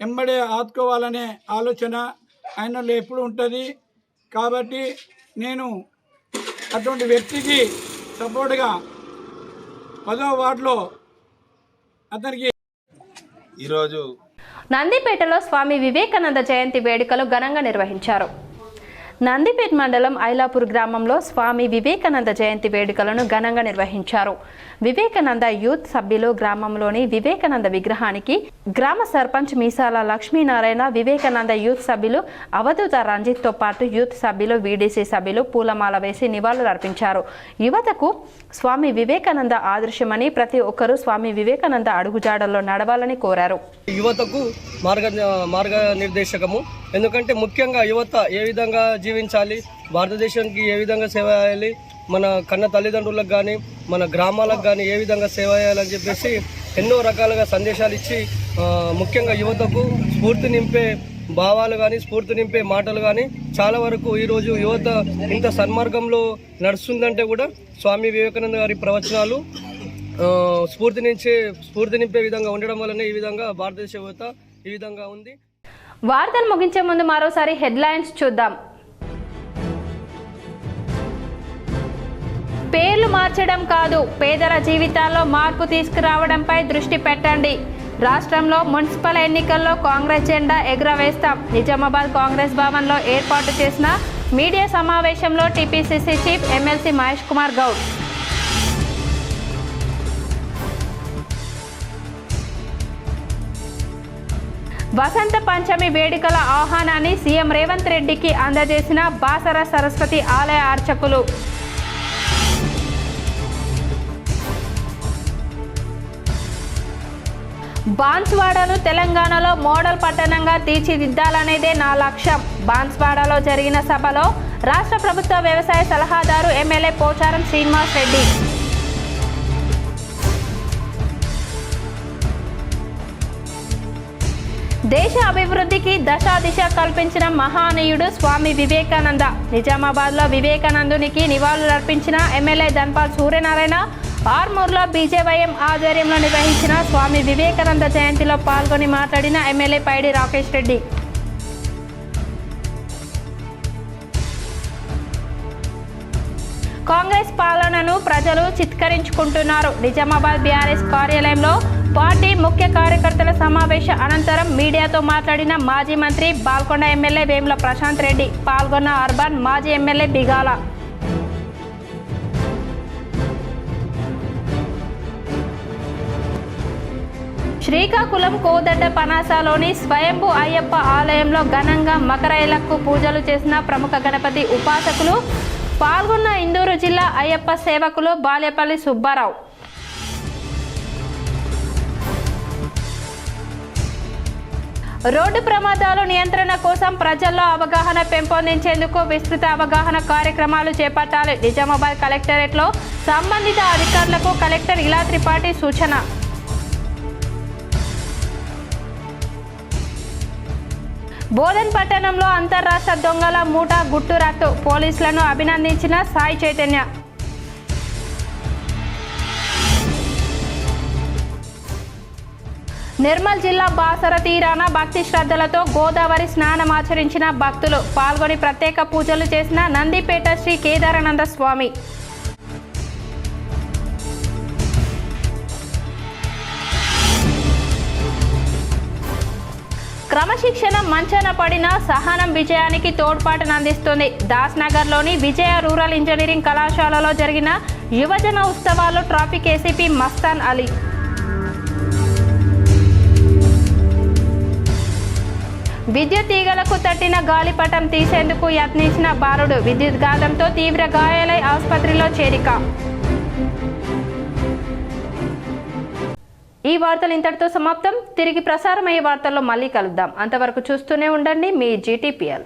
ఎంబడే ఆదుకోవాలనే ఆలోచన ఆయనలో ఎప్పుడు ఉంటుంది. కాబట్టి నేను అటువంటి వ్యక్తికి సపోర్ట్గా 10వ వార్డులో అతనికి ఈరోజు నందిపేటలో స్వామి వివేకానంద జయంతి వేడుకలు ఘనంగా నిర్వహించారు. నందిపేట మండలం ఐలాపూర్ గ్రామంలో స్వామి వివేకానంద జయంతి వేడుకలను ఘనంగా నిర్వహించారు. వివేకానంద యూత్ సభ్యులు గ్రామంలోని వివేకానంద విగ్రహానికి గ్రామ సర్పంచ్ మీసాల లక్ష్మీనారాయణ, వివేకానంద యూత్ సభ్యులు అవధూత రంజిత్తో పాటు యూత్ సభ్యులు, వీడీసీ సభ్యులు పూలమాల వేసి నివాళులు అర్పించారు. యువతకు స్వామి వివేకానంద ఆదర్శమని, ప్రతి ఒక్కరూ స్వామి వివేకానంద అడుగుజాడల్లో నడవాలని కోరారు. యువతకు మార్గనిర్దేశకము. ఎందుకంటే ముఖ్యంగా యువత ఏ విధంగా జీవించాలి, భారతదేశానికి ఏ విధంగా సేవ చేయాలి, మన కన్న తల్లిదండ్రులకు కానీ మన గ్రామాలకు కానీ ఏ విధంగా సేవ చేయాలని చెప్పేసి ఎన్నో రకాలుగా సందేశాలు ఇచ్చి ముఖ్యంగా యువతకు స్ఫూర్తి నింపే భావాలు కానీ, స్ఫూర్తి నింపే మాటలు కానీ చాలా వరకు ఈరోజు యువత ఇంత సన్మార్గంలో నడుస్తుందంటే కూడా స్వామి వివేకానంద గారి ప్రవచనాలు స్ఫూర్తి నింపే విధంగా ఉండడం వల్లనే ఈ విధంగా భారతదేశ యువత ఈ విధంగా ఉంది. వార్తలు ముగించే ముందు మరోసారి హెడ్లైన్స్ చూద్దాం. పేర్లు మార్చడం కాదు, పేదల జీవితాల్లో మార్పు తీసుకురావడంపై దృష్టి పెట్టండి. రాష్ట్రంలో మున్సిపల్ ఎన్నికల్లో కాంగ్రెస్ జెండా ఎగురవేస్తాం. నిజామాబాద్ కాంగ్రెస్ భవన్లో ఏర్పాటు చేసిన మీడియా సమావేశంలో TPCC chief MLC Mahesh Kumar Goud. Vasantha Panchami వేడుకల ఆహ్వానాన్ని సీఎం రేవంత్ రెడ్డికి అందజేసిన బాసర సరస్వతి ఆలయ అర్చకులు. బాన్స్వాడను తెలంగాణలో మోడల్ పట్టణంగా తీర్చిదిద్దాలనేదే నా లక్ష్యం. బాన్స్వాడలో జరిగిన సభలో రాష్ట్ర ప్రభుత్వ వ్యవసాయ సలహాదారు ఎమ్మెల్యే పోచారం శ్రీనివాస్ రెడ్డి. దేశ అభివృద్ధికి దశ కల్పించిన మహానీయుడు స్వామి వివేకానంద. నిజామాబాద్లో వివేకానందునికి నివాళులర్పించిన ఎమ్మెల్యే ధన్పాల్ సూర్యనారాయణ. ఆర్మూర్లో బీజేవైఎం ఆధ్వర్యంలో నిర్వహించిన స్వామి వివేకానంద జయంతిలో పాల్గొని మాట్లాడిన ఎమ్మెల్యే పైడి రాకేష్ రెడ్డి. కాంగ్రెస్ పాలనను ప్రజలు చిత్కరించుకుంటున్నారు. నిజామాబాద్ బీఆర్ఎస్ కార్యాలయంలో పార్టీ ముఖ్య కార్యకర్తల సమావేశ అనంతరం మీడియాతో మాట్లాడిన మాజీ మంత్రి బాల్కొండ ఎమ్మెల్యే వేముల ప్రశాంత్ రెడ్డి. పాల్గొన్న అర్బన్ మాజీ ఎమ్మెల్యే బిగాల. శ్రీకాకుళం కోదడ్డ పనాసలోని స్వయంభూ అయ్యప్ప ఆలయంలో ఘనంగా మకర ఇలక్కు పూజలు చేసిన ప్రముఖ గణపతి ఉపాసకులు పాల్గొన్న ఇందూరు జిల్లా అయ్యప్ప సేవకులు బాలేపల్లి సుబ్బారావు. రోడ్డు ప్రమాదాల నియంత్రణ కోసం ప్రజల్లో అవగాహన పెంపొందించేందుకు విస్తృత అవగాహన కార్యక్రమాలు చేపట్టాలి. నిజామాబాద్ కలెక్టరేట్లో సంబంధిత అధికారులకు కలెక్టర్ ఇలా త్రిపాఠి సూచన. బోధన్ పట్టణంలో అంతర్రాష్ట్ర దొంగల మూట గుట్టురట్టు, పోలీసులను అభినందించిన సాయి చైతన్య. నిర్మల్ జిల్లా బాసర తీరాన భక్తి శ్రద్ధలతో గోదావరి స్నానమాచరించిన భక్తులు పాల్గొని ప్రత్యేక పూజలు చేసిన నందిపేట శ్రీ కేదారానంద స్వామి. క్రమశిక్షణ మంచాన పడిన సహనం విజయానికి తోడ్పాటునందిస్తుంది. దాస్నగర్లోని విజయ రూరల్ ఇంజనీరింగ్ కళాశాలలో జరిగిన యువజన ఉత్సవాల్లో ట్రాఫిక్ ఏసీపీ మస్తాన్ అలీ. విద్యుత్ తీగలకు తట్టిన గాలిపటం తీసేందుకు యత్నించిన బాలుడు విద్యుత్ ఘాతంతో తీవ్ర గాయాలై ఆసుపత్రిలో చేరిక. ఈ వార్తలు ఇంతటితో సమాప్తం. తిరిగి ప్రసారమయ్యే వార్తల్లో మళ్ళీ కలుద్దాం. అంతవరకు చూస్తూనే ఉండండి మీ GTPL.